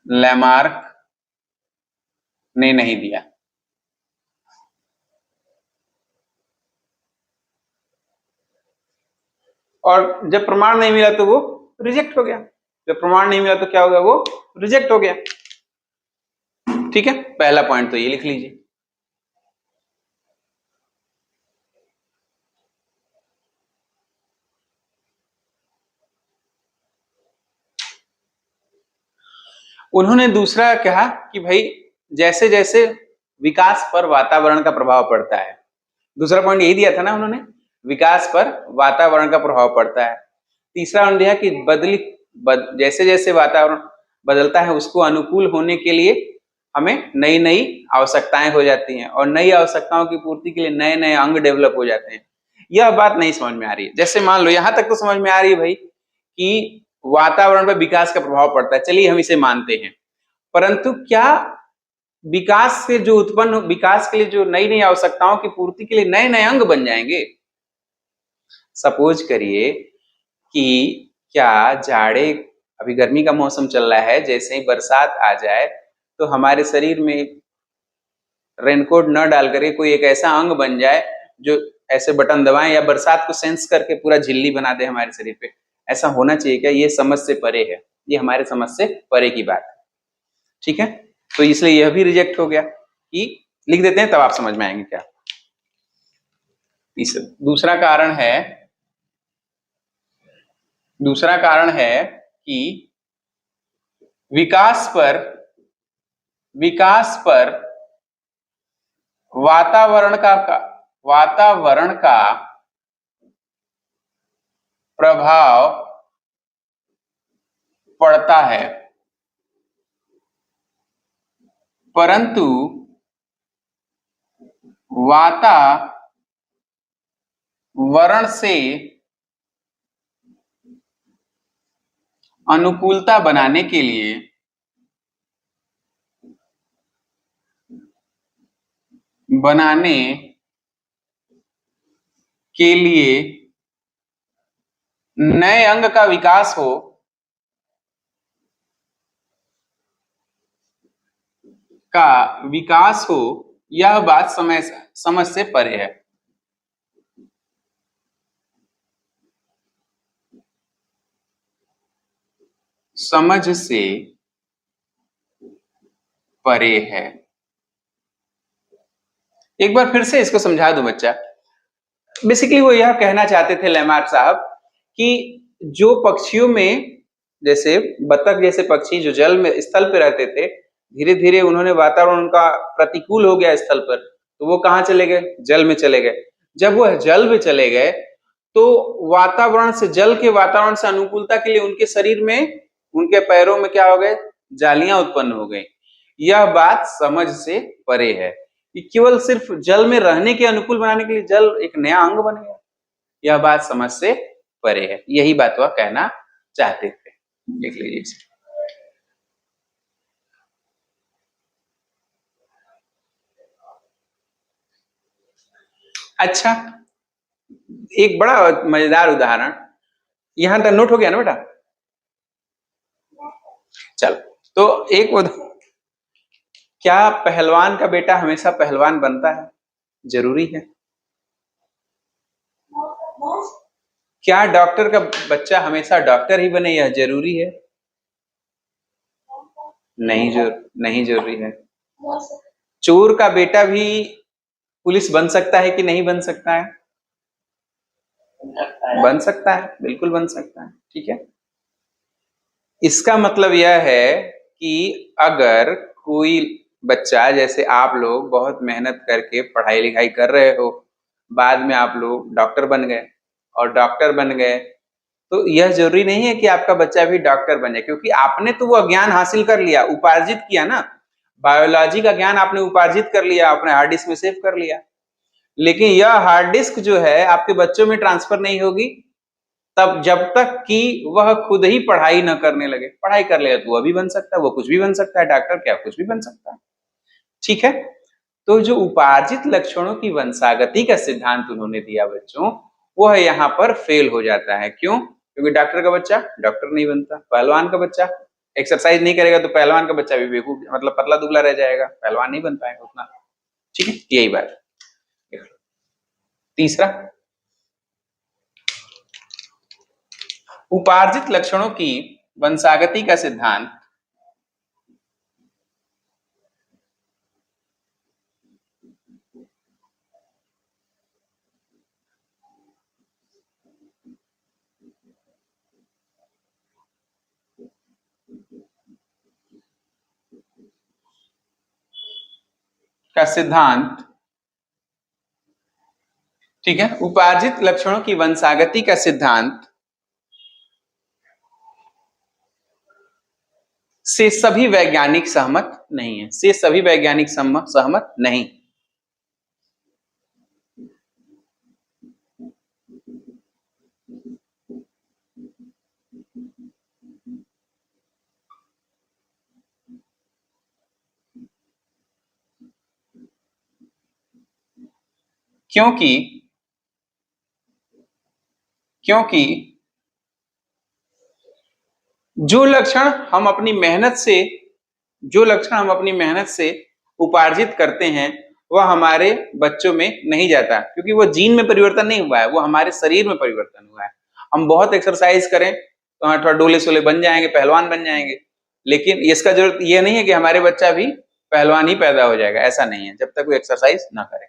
लैमार्क ने नहीं दिया। और जब प्रमाण नहीं मिला तो वो रिजेक्ट हो गया। जब प्रमाण नहीं मिला तो क्या हो गया, वो रिजेक्ट हो गया। ठीक है, पहला पॉइंट तो ये लिख लीजिए। उन्होंने दूसरा कहा कि भाई जैसे जैसे विकास पर वातावरण का प्रभाव पड़ता है, दूसरा पॉइंट यही दिया था ना उन्होंने, विकास पर वातावरण का प्रभाव पड़ता है। तीसरा उन्होंने दिया कि जैसे जैसे वातावरण बदलता है उसको अनुकूल होने के लिए हमें नई नई आवश्यकताएं हो जाती हैं, और नई आवश्यकताओं की पूर्ति के लिए नए नए अंग डेवलप हो जाते हैं। यह बात नहीं समझ में आ रही है। जैसे मान लो यहां तक तो समझ में आ रही है भाई कि वातावरण पर विकास का प्रभाव पड़ता है, चलिए हम इसे मानते हैं, परंतु क्या विकास से जो उत्पन्न विकास के लिए जो नई नई आवश्यकताओं की पूर्ति के लिए नए नए अंग बन जाएंगे? सपोज करिए कि क्या जाड़े, अभी गर्मी का मौसम चल रहा है, जैसे ही बरसात आ जाए तो हमारे शरीर में रेनकोट न डाल करके कोई एक ऐसा अंग बन जाए जो ऐसे बटन दबाएं या बरसात को सेंस करके पूरा झिल्ली बना दे हमारे शरीर पे। ऐसा होना चाहिए क्या? ये समझ से परे है, ये हमारे समझ से परे की बात है। ठीक है, तो इसलिए यह भी रिजेक्ट हो गया। कि लिख देते हैं तब आप समझ में आएंगे क्या। दूसरा कारण है कि विकास पर वातावरण का प्रभाव पड़ता है, परंतु वातावरण से अनुकूलता बनाने के लिए नए अंग का विकास हो, यह बात समझ से परे है। समझ से परे है। एक बार फिर से इसको समझा दो बच्चा। बेसिकली वो यह कहना चाहते थे लेमार्क साहब कि जो पक्षियों में, जैसे बतख जैसे पक्षी जो जल में स्थल पे रहते थे, धीरे धीरे उन्होंने वातावरण उनका प्रतिकूल हो गया स्थल पर, तो वो कहाँ चले गए? जल में चले गए। जब वह जल में चले गए तो जल के वातावरण से अनुकूलता के लिए उनके शरीर में, उनके पैरों में क्या हो गए? जालियां उत्पन्न हो गई। यह बात समझ से परे है कि केवल सिर्फ जल में रहने के अनुकूल बनाने के लिए जल एक नया अंग बन गया, यह बात समझ से परे है। यही बात वह कहना चाहते थे। देख लीजिए। अच्छा, एक बड़ा मजेदार उदाहरण यहां तक नोट हो गया ना बेटा? चलो, तो क्या पहलवान का बेटा हमेशा पहलवान बनता है? जरूरी है। क्या डॉक्टर का बच्चा हमेशा डॉक्टर ही बने, यह जरूरी है? नहीं जरूरी है। चोर का बेटा भी पुलिस बन सकता है कि नहीं बन सकता है? बन सकता है, बिल्कुल बन सकता है। ठीक है। इसका मतलब यह है कि अगर कोई बच्चा, जैसे आप लोग बहुत मेहनत करके पढ़ाई लिखाई कर रहे हो, बाद में आप लोग डॉक्टर बन गए, और डॉक्टर बन गए तो यह जरूरी नहीं है कि आपका बच्चा भी डॉक्टर बने, क्योंकि आपने तो वो ज्ञान हासिल कर लिया, उपार्जित किया ना। बायोलॉजी का ज्ञान आपने उपार्जित कर लिया, अपने हार्ड डिस्क में सेव कर लिया। लेकिन यह हार्ड डिस्क जो है आपके बच्चों में ट्रांसफर नहीं होगी तब, जब तक कि वह खुद ही पढ़ाई न करने लगे। पढ़ाई कर लेगा तो वह भी बन सकता है, वो कुछ भी बन सकता है, डॉक्टर क्या कुछ भी बन सकता है। ठीक है। तो जो उपार्जित लक्षणों की वंशागति का सिद्धांत उन्होंने दिया बच्चों, वह यहाँ पर फेल हो जाता है। क्यों? क्योंकि डॉक्टर का बच्चा डॉक्टर नहीं बनता, पहलवान का बच्चा एक्सरसाइज नहीं करेगा तो पहलवान का बच्चा भी बेवकूफ, मतलब पतला दुबला रह जाएगा, पहलवान नहीं बन पाएगा उतना। ठीक है, यही बात। तीसरा, उपार्जित लक्षणों की वंशागति का सिद्धांत ठीक है, उपार्जित लक्षणों की वंशागति का सिद्धांत से सभी वैज्ञानिक सहमत नहीं है। सहमत नहीं। क्योंकि जो लक्षण हम अपनी मेहनत से उपार्जित करते हैं वह हमारे बच्चों में नहीं जाता, क्योंकि वो जीन में परिवर्तन नहीं हुआ है, वो हमारे शरीर में परिवर्तन हुआ है। हम बहुत एक्सरसाइज करें तो हम थोड़ा डोले सोले बन जाएंगे, पहलवान बन जाएंगे, लेकिन इसका जरूरत यह नहीं है कि हमारे बच्चा भी पहलवान ही पैदा हो जाएगा, ऐसा नहीं है, जब तक वो एक्सरसाइज ना करे।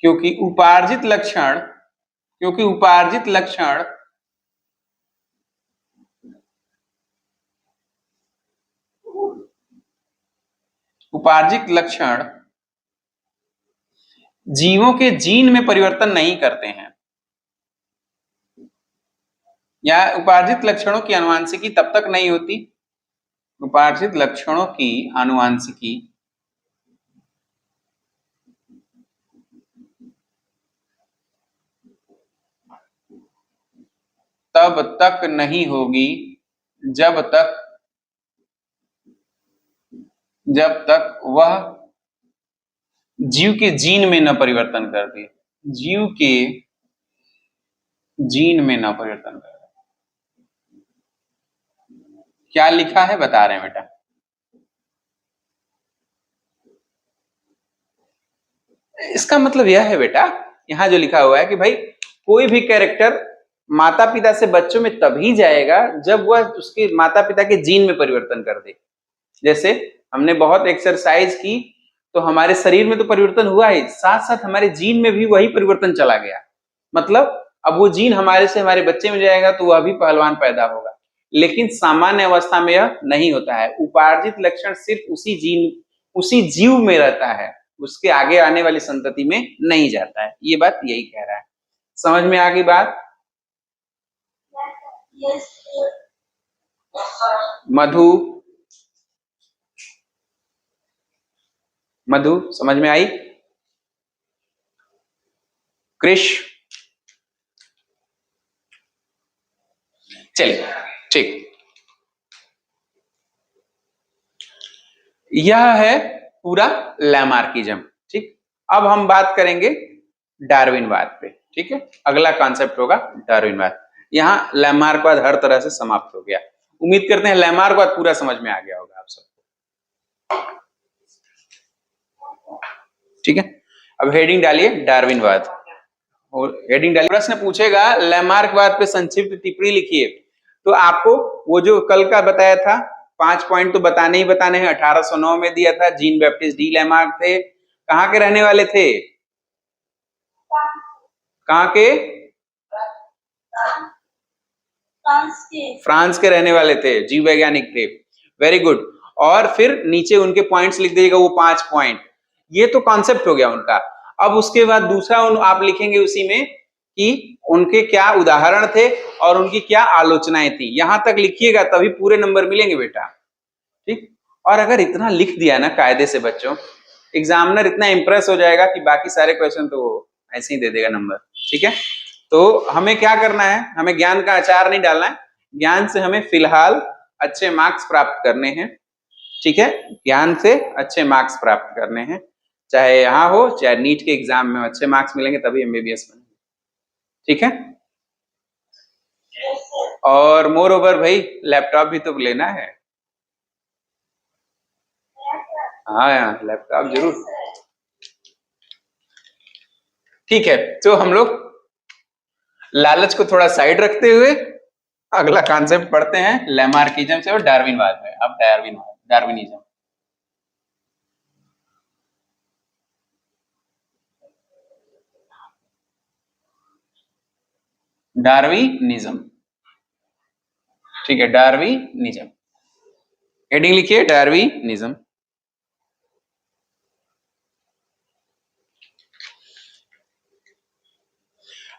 क्योंकि उपार्जित लक्षण उपार्जित लक्षण जीवों के जीन में परिवर्तन नहीं करते हैं, या उपार्जित लक्षणों की आनुवंशिकी तब तक नहीं होती, उपार्जित लक्षणों की आनुवंशिकी तब तक नहीं होगी जब तक वह जीव के जीन में न परिवर्तन कर दे, जीव के जीन में न परिवर्तन कर दे। क्या लिखा है बता रहे हैं बेटा, इसका मतलब यह है बेटा, यहां जो लिखा हुआ है कि भाई कोई भी कैरेक्टर माता पिता से बच्चों में तभी जाएगा जब वह उसके माता पिता के जीन में परिवर्तन कर दे। जैसे हमने बहुत एक्सरसाइज की तो हमारे शरीर में तो परिवर्तन हुआ ही, साथ साथ हमारे जीन में भी वही परिवर्तन चला गया। मतलब अब वो जीन हमारे से हमारे बच्चे में जाएगा तो वह भी पहलवान पैदा होगा, लेकिन सामान्य अवस्था में यह नहीं होता है। उपार्जित लक्षण सिर्फ उसी जीव में रहता है, उसके आगे आने वाली संतति में नहीं जाता है। ये बात यही कह रहा है। समझ में आ गई बात? Yes, sir. मधु समझ में आई? कृष? चलिए ठीक, यह है पूरा लैमार्किज्म। ठीक, अब हम बात करेंगे डार्विनवाद पे। ठीक है, अगला कॉन्सेप्ट होगा डार्विनवाद। यहाँ लैमार्कवाद हर तरह से समाप्त हो गया। उम्मीद करते हैं लैमार्कवाद पूरा समझ में आ गया होगा आप सबको। ठीक है, अब हेडिंग डालिए डार्विनवाद, और हेडिंग डालिए। प्रश्न पूछेगा लैमार्कवाद पे संक्षिप्त टिप्पणी लिखिए। तो आपको वो जो कल का बताया था 5 पॉइंट तो बताने ही बताने हैं। 1809 में दिया था, जीन बैप्टिस्ट डी लैमार्क थे। कहाँ के रहने वाले थे? कहाँ के? फ्रांस के रहने वाले थे, जीव वैज्ञानिक थे। Very good. और फिर नीचे उनके पॉइंट्स लिख दीजिएगा, वो 5 पॉइंट। ये तो कॉन्सेप्ट हो गया उनका। अब उसके बाद दूसरा आप लिखेंगे उसी में कि उनके क्या उदाहरण थे और उनकी क्या आलोचनाएं थी। यहां तक लिखिएगा तभी पूरे नंबर मिलेंगे बेटा। ठीक, और अगर इतना लिख दिया ना कायदे से बच्चों, एग्जामिनर इतना इंप्रेस हो जाएगा कि बाकी सारे क्वेश्चन तो ऐसे ही दे देगा नंबर। ठीक है, तो हमें क्या करना है, हमें ज्ञान का अचार नहीं डालना है। ज्ञान से हमें फिलहाल अच्छे मार्क्स प्राप्त करने हैं। ठीक है, ज्ञान से अच्छे मार्क्स प्राप्त करने हैं, चाहे यहाँ हो चाहे नीट के एग्जाम में अच्छे मार्क्स मिलेंगे तभी एमबीबीएस बनेंगे। ठीक है, और मोर ओवर भाई लैपटॉप भी तो लेना है। हाँ, लैपटॉप जरूर। ठीक है, तो हम लोग लालच को थोड़ा साइड रखते हुए अगला कॉन्सेप्ट पढ़ते हैं लैमार्किज्म से और डार्विनवाद में। अब डार्विनिज्म। डार्विनिज्म, ठीक है, डार्विनिज्म। हेडिंग लिखिए डार्विनिज्म।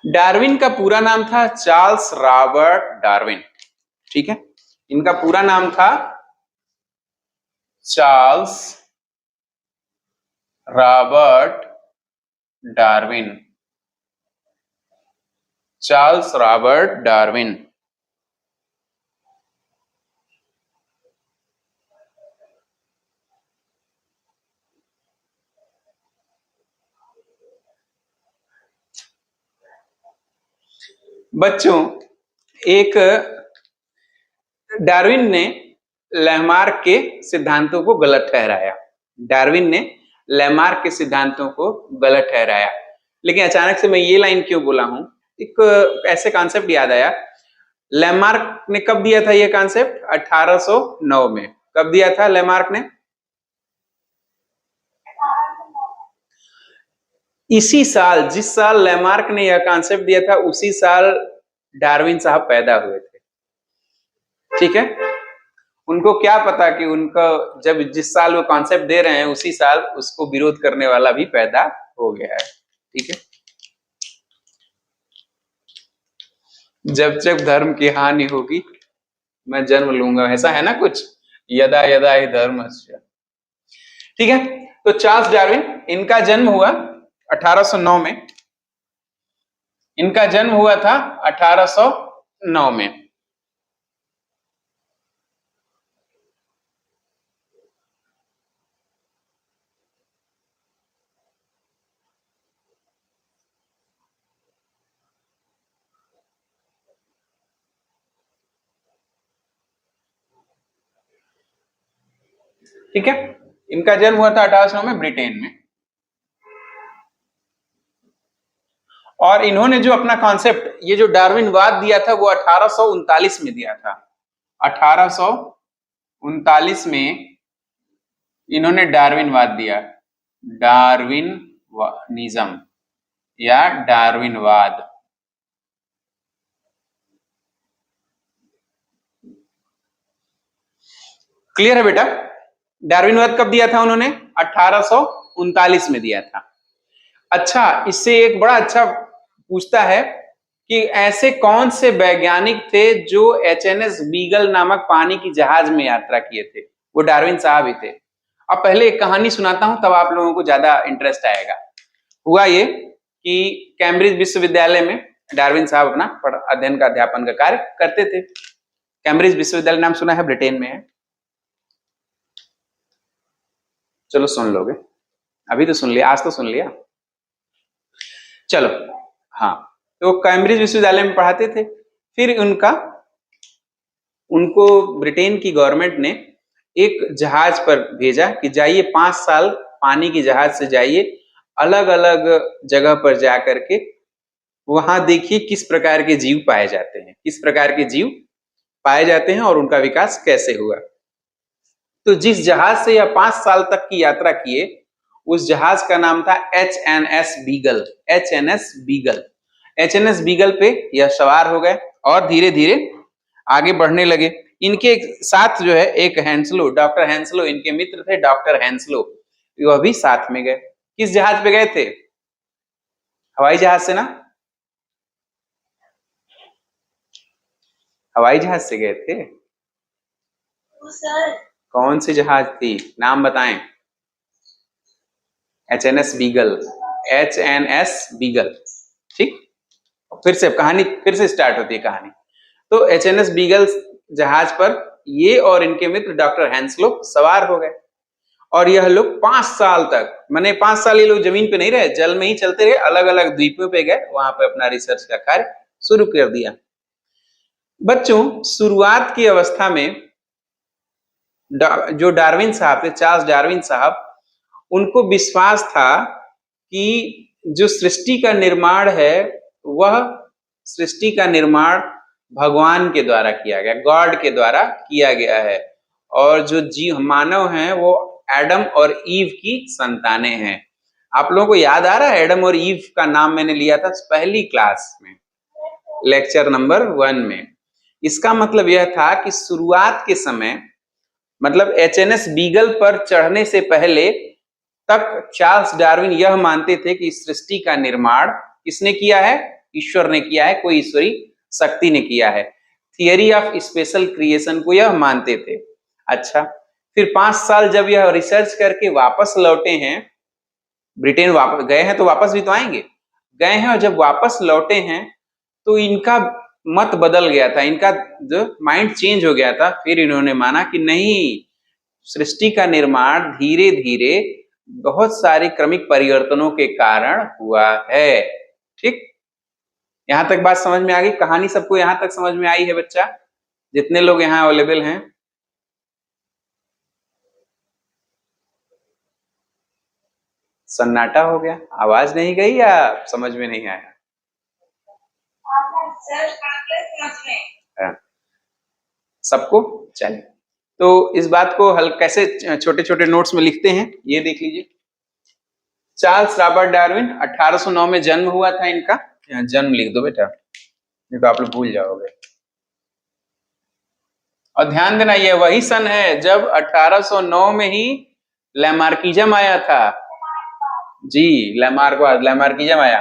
डार्विन का पूरा नाम था चार्ल्स रॉबर्ट डार्विन। ठीक है, इनका पूरा नाम था Charles Robert Darwin. Charles Robert Darwin. बच्चों, एक डार्विन ने लैमार्क के सिद्धांतों को गलत ठहराया। डार्विन ने लैमार्क के सिद्धांतों को गलत ठहराया। लेकिन अचानक से मैं ये लाइन क्यों बोला हूं, एक ऐसे कॉन्सेप्ट याद आया। लैमार्क ने कब दिया था ये कॉन्सेप्ट? 1809 में। कब दिया था लैमार्क ने? इसी साल, जिस साल लैमार्क ने यह कॉन्सेप्ट दिया था उसी साल डार्विन साहब पैदा हुए थे। ठीक है, उनको क्या पता कि उनका जब जिस साल वो कॉन्सेप्ट दे रहे हैं उसी साल उसको विरोध करने वाला भी पैदा हो गया है। ठीक है, जब जब धर्म की हानि होगी मैं जन्म लूंगा, ऐसा है ना कुछ, यदा यदा ही धर्मस्य। ठीक है, तो चार्ल्स डार्विन, इनका जन्म हुआ 1809 में। इनका जन्म हुआ था 1809 में। ठीक है, इनका जन्म हुआ था 1809 में ब्रिटेन में। और इन्होंने जो अपना कॉन्सेप्ट, ये जो डार्विनवाद दिया था वो 1839 में दिया था। 1839 में इन्होंने डार्विनवाद दिया, डार्विनिज्म या डार्विनवाद। क्लियर है बेटा? डार्विनवाद कब दिया था उन्होंने? 1839 में दिया था। अच्छा, इससे एक बड़ा अच्छा पूछता है कि ऐसे कौन से वैज्ञानिक थे जो HNS बीगल नामक पानी की जहाज में यात्रा किए थे? वो डार्विन साहब ही थे। अब पहले एक कहानी सुनाता हूं, तब आप लोगों को ज्यादा इंटरेस्ट आएगा। हुआ ये कि कैम्ब्रिज विश्वविद्यालय में डार्विन साहब अपना अध्ययन का अध्यापन का कार्य करते थे। कैम्ब्रिज विश्वविद्यालय नाम सुना है? ब्रिटेन में है। चलो सुन लोगे, अभी तो सुन लिया, आज तो सुन लिया। चलो, हाँ, तो कैम्ब्रिज विश्वविद्यालय में पढ़ाते थे। फिर उनको ब्रिटेन की गवर्नमेंट ने एक जहाज पर भेजा कि जाइए 5 साल पानी की जहाज से जाइए, अलग अलग जगह पर जा करके वहां देखिए किस प्रकार के जीव पाए जाते हैं, किस प्रकार के जीव पाए जाते हैं और उनका विकास कैसे हुआ। तो जिस जहाज से यह 5 साल तक की यात्रा किए, उस जहाज का नाम था HNS beagle. HNS beagle. HNS beagle पे यह सवार हो गए और धीरे धीरे आगे बढ़ने लगे। इनके साथ जो है एक हैंसलो, डॉक्टर हैंसलो, इनके मित्र थे डॉक्टर हैंसलो, वह भी साथ में गए। किस जहाज पे गए थे? हवाई जहाज से ना? हवाई जहाज से गए थे। सर कौन सी जहाज थी, नाम बताएं? HNS beagle. HNS beagle. ठीक, फिर से कहानी फिर से स्टार्ट होती है कहानी। तो HNS बीगल जहाज पर ये और इनके मित्र डॉक्टर हैंसलो सवार हो गए और यह लोग 5 साल तक, माने 5 साल ये लोग जमीन पे नहीं रहे, जल में ही चलते रहे, अलग अलग द्वीपों पे गए, वहां पे अपना रिसर्च का कार्य शुरू कर दिया। बच्चों, शुरुआत की अवस्था में जो डार्विन साहब थे, चार्ल्स डार्विन साहब, उनको विश्वास था कि जो सृष्टि का निर्माण है वह सृष्टि का निर्माण भगवान के द्वारा किया गया, गॉड के द्वारा किया गया है, और जो जीव मानव हैं वो एडम और ईव की संतानें हैं। आप लोगों को याद आ रहा है एडम और ईव का नाम मैंने लिया था पहली क्लास में, लेक्चर नंबर 1 में। इसका मतलब यह था कि शुरुआत के समय, मतलब HNS बीगल पर चढ़ने से पहले तक चार्ल्स डार्विन यह मानते थे कि सृष्टि का निर्माण किसने किया है? ईश्वर ने किया है, कोई ईश्वरी शक्ति ने किया है। थियरी ऑफ स्पेशल क्रिएशन को यह मानते थे। अच्छा, फिर 5 साल जब यह रिसर्च करके वापस लौटे हैं, ब्रिटेन वापस गए हैं तो वापस भी तो आएंगे, गए हैं, और जब वापस लौटे हैं तो इनका मत बदल गया था, इनका जो माइंड चेंज हो गया था। फिर इन्होंने माना कि नहीं, सृष्टि का निर्माण धीरे धीरे बहुत सारे क्रमिक परिवर्तनों के कारण हुआ है। ठीक, यहां तक बात समझ में आ गई? कहानी सबको यहां तक समझ में आई है बच्चा, जितने लोग यहाँ अवेलेबल हैं? सन्नाटा हो गया, आवाज नहीं गई या समझ में नहीं आया? सबको? चलिए, तो इस बात को हल कैसे छोटे छोटे नोट्स में लिखते हैं ये देख लीजिए। चार्ल्स रॉबर्ट डार्विन, 1809 में जन्म हुआ था इनका। यहाँ जन्म लिख दो बेटा, नहीं तो आप लोग भूल जाओगे। और ध्यान देना ये वही सन है जब 1809 में ही लैमार्किज्म आया था। जी, लैमार्किज्म आया।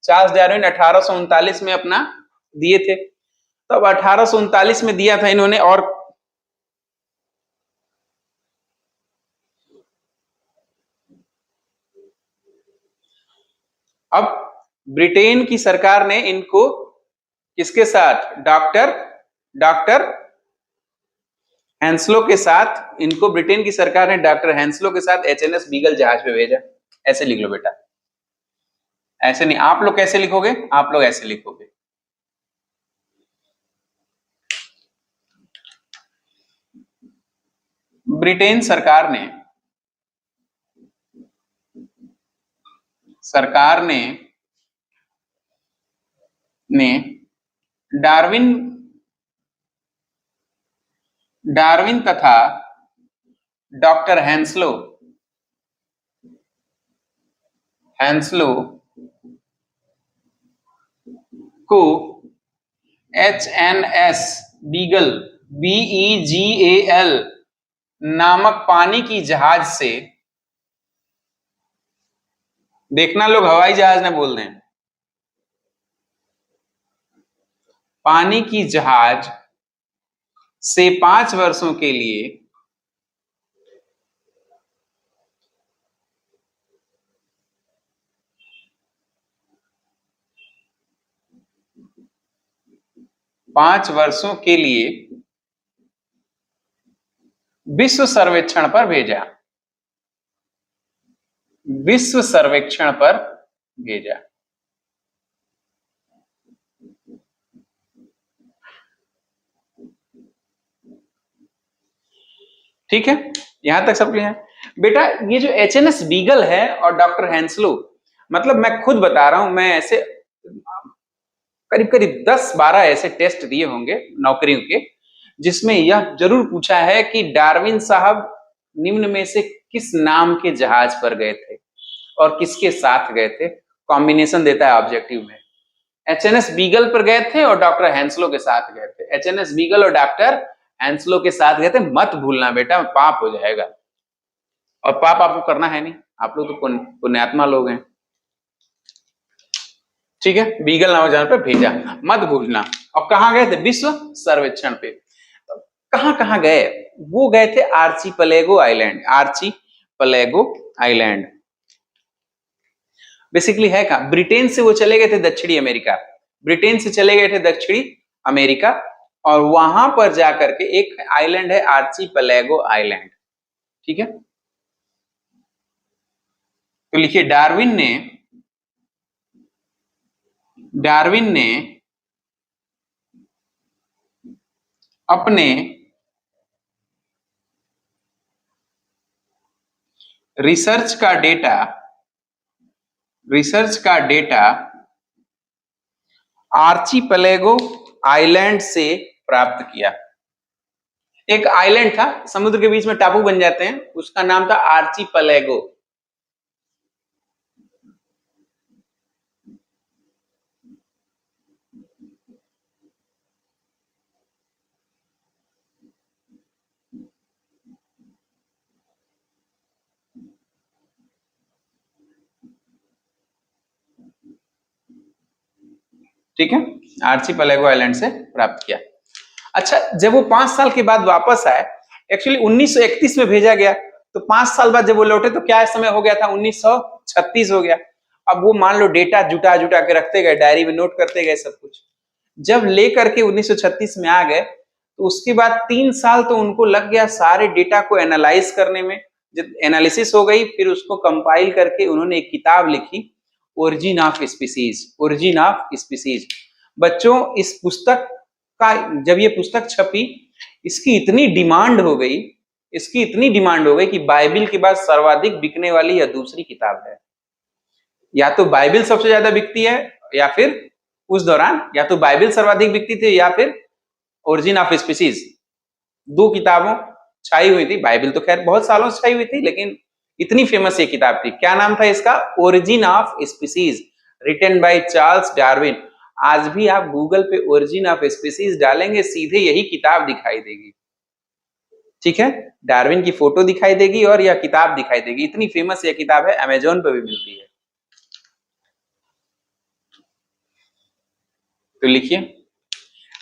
चार्ल्स डार्विन 1839 में अपना दिए थे। तो अब 1839 में दिया था इन्होंने। और अब ब्रिटेन की सरकार ने इनको किसके साथ, डॉक्टर हैंसलो के साथ, इनको ब्रिटेन की सरकार ने डॉक्टर हैंसलो के साथ HMS बीगल जहाज पे भेजा। ऐसे लिख लो बेटा, ऐसे नहीं। आप लोग कैसे लिखोगे, आप लोग ऐसे लिखोगे। ब्रिटेन सरकार ने डार्विन तथा डॉक्टर हैंसलो को HMS बीगल BEGAL नामक पानी की जहाज से, देखना लोग हवाई जहाज न बोल दें, पानी की जहाज से 5 वर्षों के लिए विश्व सर्वेक्षण पर भेजा। ठीक है, यहां तक सब क्लियर है बेटा। ये जो HMS बीगल है और डॉक्टर हैंसलो, मतलब मैं खुद बता रहा हूं, मैं ऐसे करीब 10-12 ऐसे टेस्ट दिए होंगे नौकरियों के, जिसमें यह जरूर पूछा है कि डार्विन साहब निम्न में से किस नाम के जहाज पर गए थे और किसके साथ गए थे। कॉम्बिनेशन देता है ऑब्जेक्टिव में। HMS बीगल पर गए थे और डॉक्टर हैंसलो के साथ गए थे। HMS बीगल और डॉक्टर हैंसलो के साथ गए थे। मत भूलना बेटा, पाप हो जाएगा। और पाप आपको करना है नहीं, आप लोग तो पुण्यात्मा लोग हैं। ठीक है, बीगल नामक जहाज पर भेजा, मत भूलना। और कहां गए थे, विश्व सर्वेक्षण पे। कहां गए, वो गए थे आर्चीपलेगो आइलैंड। बेसिकली है कहां, ब्रिटेन से वो चले गए थे दक्षिणी अमेरिका, और वहां पर जाकर के एक आइलैंड है आर्चीपलेगो आइलैंड। ठीक है, तो लिखिए डार्विन ने अपने रिसर्च का डेटा आर्चीपलेगो आइलैंड से प्राप्त किया। एक आइलैंड था, समुद्र के बीच में टापू बन जाते हैं, उसका नाम था आर्चीपलेगो। ठीक है, आर्चीपलेगो आइलैंड से प्राप्त किया। अच्छा, जब वो 5 साल के बाद वापस आए, एक्चुअली 1931 में भेजा गया, तो 5 साल बाद जब वो लौटे तो क्या समय हो गया था, 1936 हो गया। अब वो मान लो डेटा जुटा के रखते गए, डायरी में नोट करते गए सब कुछ। जब लेकर के 1936 में आ गए, तो उसके बाद 3 साल तो उनको लग गया सारे डेटा को एनालाइज करने में। जब एनालिसिस हो गई, फिर उसको कंपाइल करके उन्होंने एक किताब लिखी, ओरिजिन ऑफ स्पीसीज। बच्चों, इस पुस्तक का जब ये पुस्तक छपी, इसकी इतनी डिमांड हो गई कि बाइबिल के बाद सर्वाधिक बिकने वाली यह दूसरी किताब है। या तो बाइबिल सबसे ज्यादा बिकती है, या फिर उस दौरान या तो बाइबिल सर्वाधिक बिकती थी, या फिर ओरिजिन ऑफ स्पीसीज। 2 किताबों छाई हुई थी। बाइबिल तो खैर बहुत सालों से छाई हुई थी, लेकिन इतनी फेमस ये किताब थी। क्या नाम था इसका, origin of species, written by Charles Darwin. आज भी आप गूगल पे ओरिजिन ऑफ स्पीसीज डालेंगे, सीधे यही किताब दिखाई देगी, ठीक है। डार्विन की फोटो दिखाई देगी और यह किताब दिखाई देगी। इतनी फेमस यह किताब है, अमेजोन पे भी मिलती है। तो लिखिए,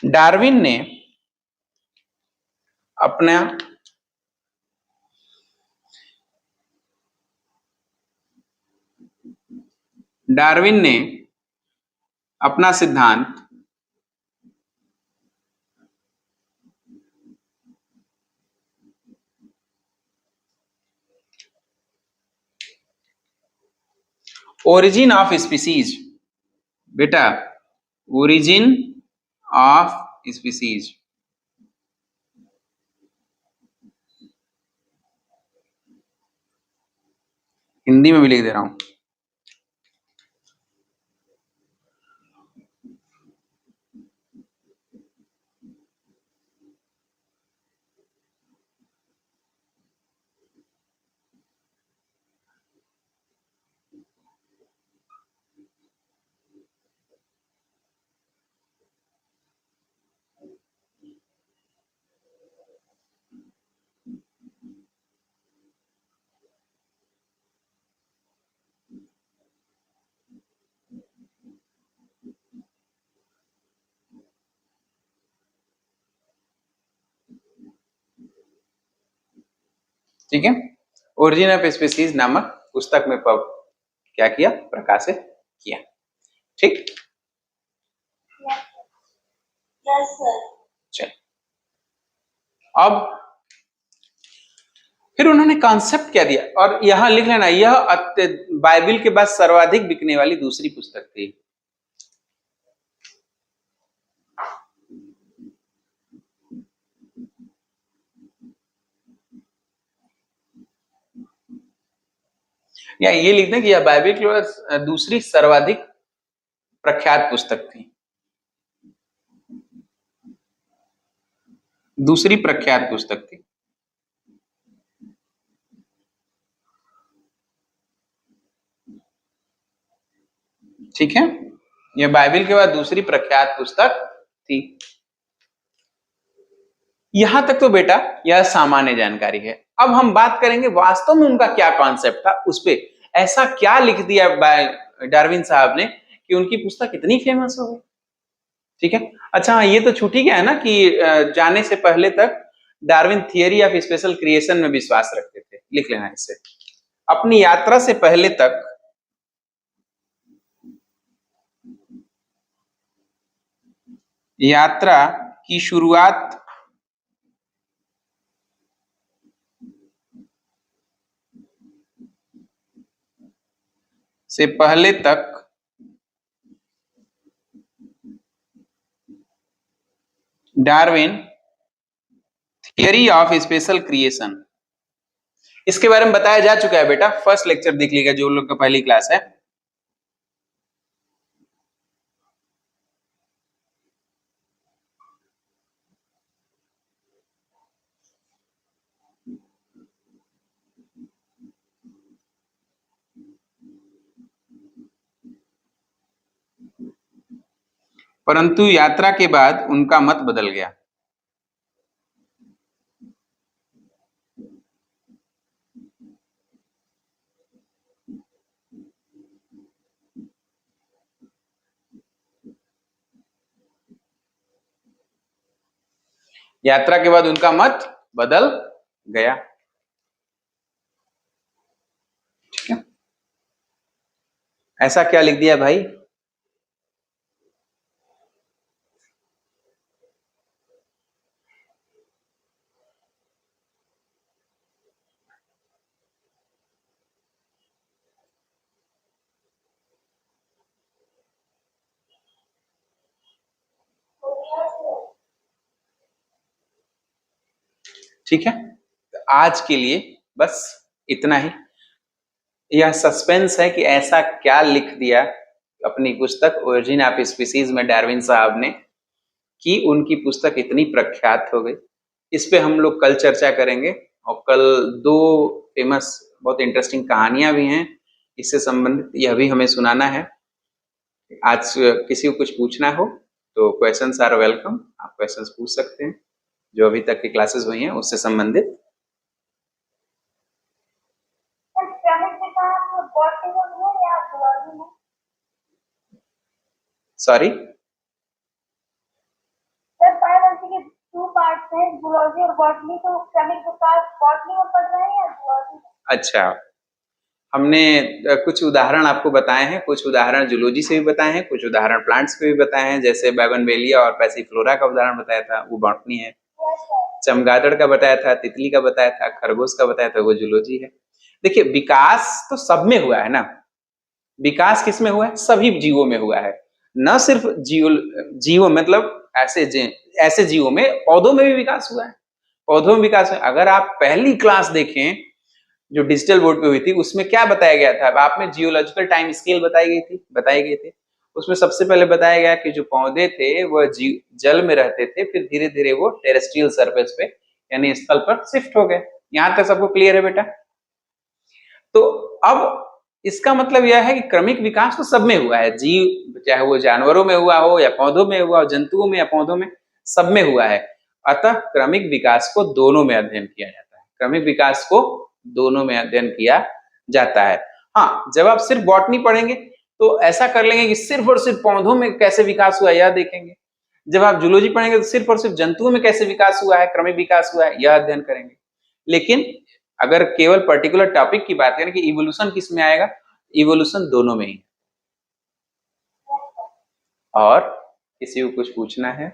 डार्विन ने अपना डार्विन ने अपना सिद्धांत ओरिजिन ऑफ स्पीसीज, बेटा ओरिजिन ऑफ स्पीसीज, हिंदी में भी लिख दे रहा हूं। ठीक है, ओरिजिन ऑफ स्पीसीज नामक पुस्तक में क्या किया, प्रकाशित किया। ठीक, यस सर। चल, अब फिर उन्होंने कॉन्सेप्ट क्या दिया, और यहां लिख लेना, यह बाइबिल के बाद सर्वाधिक बिकने वाली दूसरी पुस्तक थी। या ये लिख दें कि यह बाइबिल के बाद दूसरी सर्वाधिक प्रख्यात पुस्तक थी, दूसरी प्रख्यात पुस्तक थी। ठीक है, यह बाइबिल के बाद दूसरी प्रख्यात पुस्तक थी। यहां तक तो बेटा यह सामान्य जानकारी है। अब हम बात करेंगे वास्तव में उनका क्या कॉन्सेप्ट था, उस पे ऐसा क्या लिख दिया डार्विन साहब ने कि उनकी पुस्तक इतनी फेमस हो गई। ठीक है, अच्छा ये तो छूट ही गया है ना कि जाने से पहले तक Darwin theory of special creation में विश्वास रखते थे। लिख लेना इसे, अपनी यात्रा से पहले तक यात्रा की शुरुआत से पहले तक Darwin theory of special creation, इसके बारे में बताया जा चुका है बेटा, फर्स्ट लेक्चर देख लीजिएगा जो लोग का पहली क्लास है। परंतु यात्रा के बाद उनका मत बदल गया। यात्रा के बाद उनका मत बदल गया। ठीक है, ऐसा क्या लिख दिया भाई? ठीक है, तो आज के लिए बस इतना ही। यह सस्पेंस है कि ऐसा क्या लिख दिया अपनी पुस्तक ओरिजिन ऑफ स्पीसीज में डार्विन साहब ने कि उनकी पुस्तक इतनी प्रख्यात हो गई। इस पे हम लोग कल चर्चा करेंगे, और कल दो फेमस बहुत इंटरेस्टिंग कहानियां भी हैं इससे संबंधित, यह भी हमें सुनाना है। आज किसी को कुछ पूछना हो तो क्वेश्चंस आर वेलकम, आप क्वेश्चंस पूछ सकते हैं जो अभी तक की क्लासेस हुई हैं उससे संबंधित। सर क्रमिक विकास बॉटनी में है या जुलॉजी में? सॉरी, सर बायोलॉजी के 2 पार्ट्स हैं, जुलॉजी और बॉटनी, तो क्रमिक विकास बॉटनी में पढ़ रहे हैं या जुलॉजी में? अच्छा, हमने कुछ उदाहरण आपको बताए हैं, कुछ उदाहरण जूलॉजी से भी बताए हैं, कुछ उदाहरण प्लांट्स पे भी बताए हैं, जैसे बैगनवेलिया और पैसिफ्लोरा का उदाहरण बताया था, वो बॉटनी है। Yes sir. चमगादड़ का बताया था, तितली का बताया था, खरगोश का बताया था, वो जूलॉजी है। देखिए, विकास तो सब में हुआ है ना, विकास किस में हुआ है? सभी जीवों में हुआ है, न सिर्फ जीवों मतलब ऐसे जीवों में, पौधों में भी विकास हुआ है। पौधों में विकास है। अगर आप पहली क्लास देखें जो डिजिटल बोर्ड पे हुई थी, उसमें क्या बताया गया था? आप में जियोलॉजिकल टाइम स्केल बताए गए थे। उसमें सबसे पहले बताया गया कि जो पौधे थे वह जल में रहते थे, फिर धीरे धीरे वो टेरेस्ट्रियल सरफेस पे यानी स्थल पर शिफ्ट हो गए। यहां तक सबको क्लियर है बेटा? तो अब इसका मतलब यह है कि क्रमिक विकास तो सब में हुआ है, जीव चाहे वो जानवरों में हुआ हो या पौधों में हुआ हो, जंतुओं में या पौधों में, सब में हुआ है। अतः क्रमिक विकास को दोनों में अध्ययन किया जाता है, क्रमिक विकास को दोनों में अध्ययन किया जाता है। हाँ, जब आप सिर्फ बॉटनी पढ़ेंगे तो ऐसा कर लेंगे कि सिर्फ और सिर्फ पौधों में कैसे विकास हुआ यह देखेंगे। जब आप जूलॉजी पढ़ेंगे तो सिर्फ और सिर्फ जंतुओं में कैसे विकास हुआ है, क्रमिक विकास हुआ है, यह अध्ययन करेंगे। लेकिन अगर केवल पर्टिकुलर टॉपिक की बात करें कि इवोल्यूशन किस में आएगा, इवोल्यूशन दोनों में ही। और किसी को कुछ पूछना है?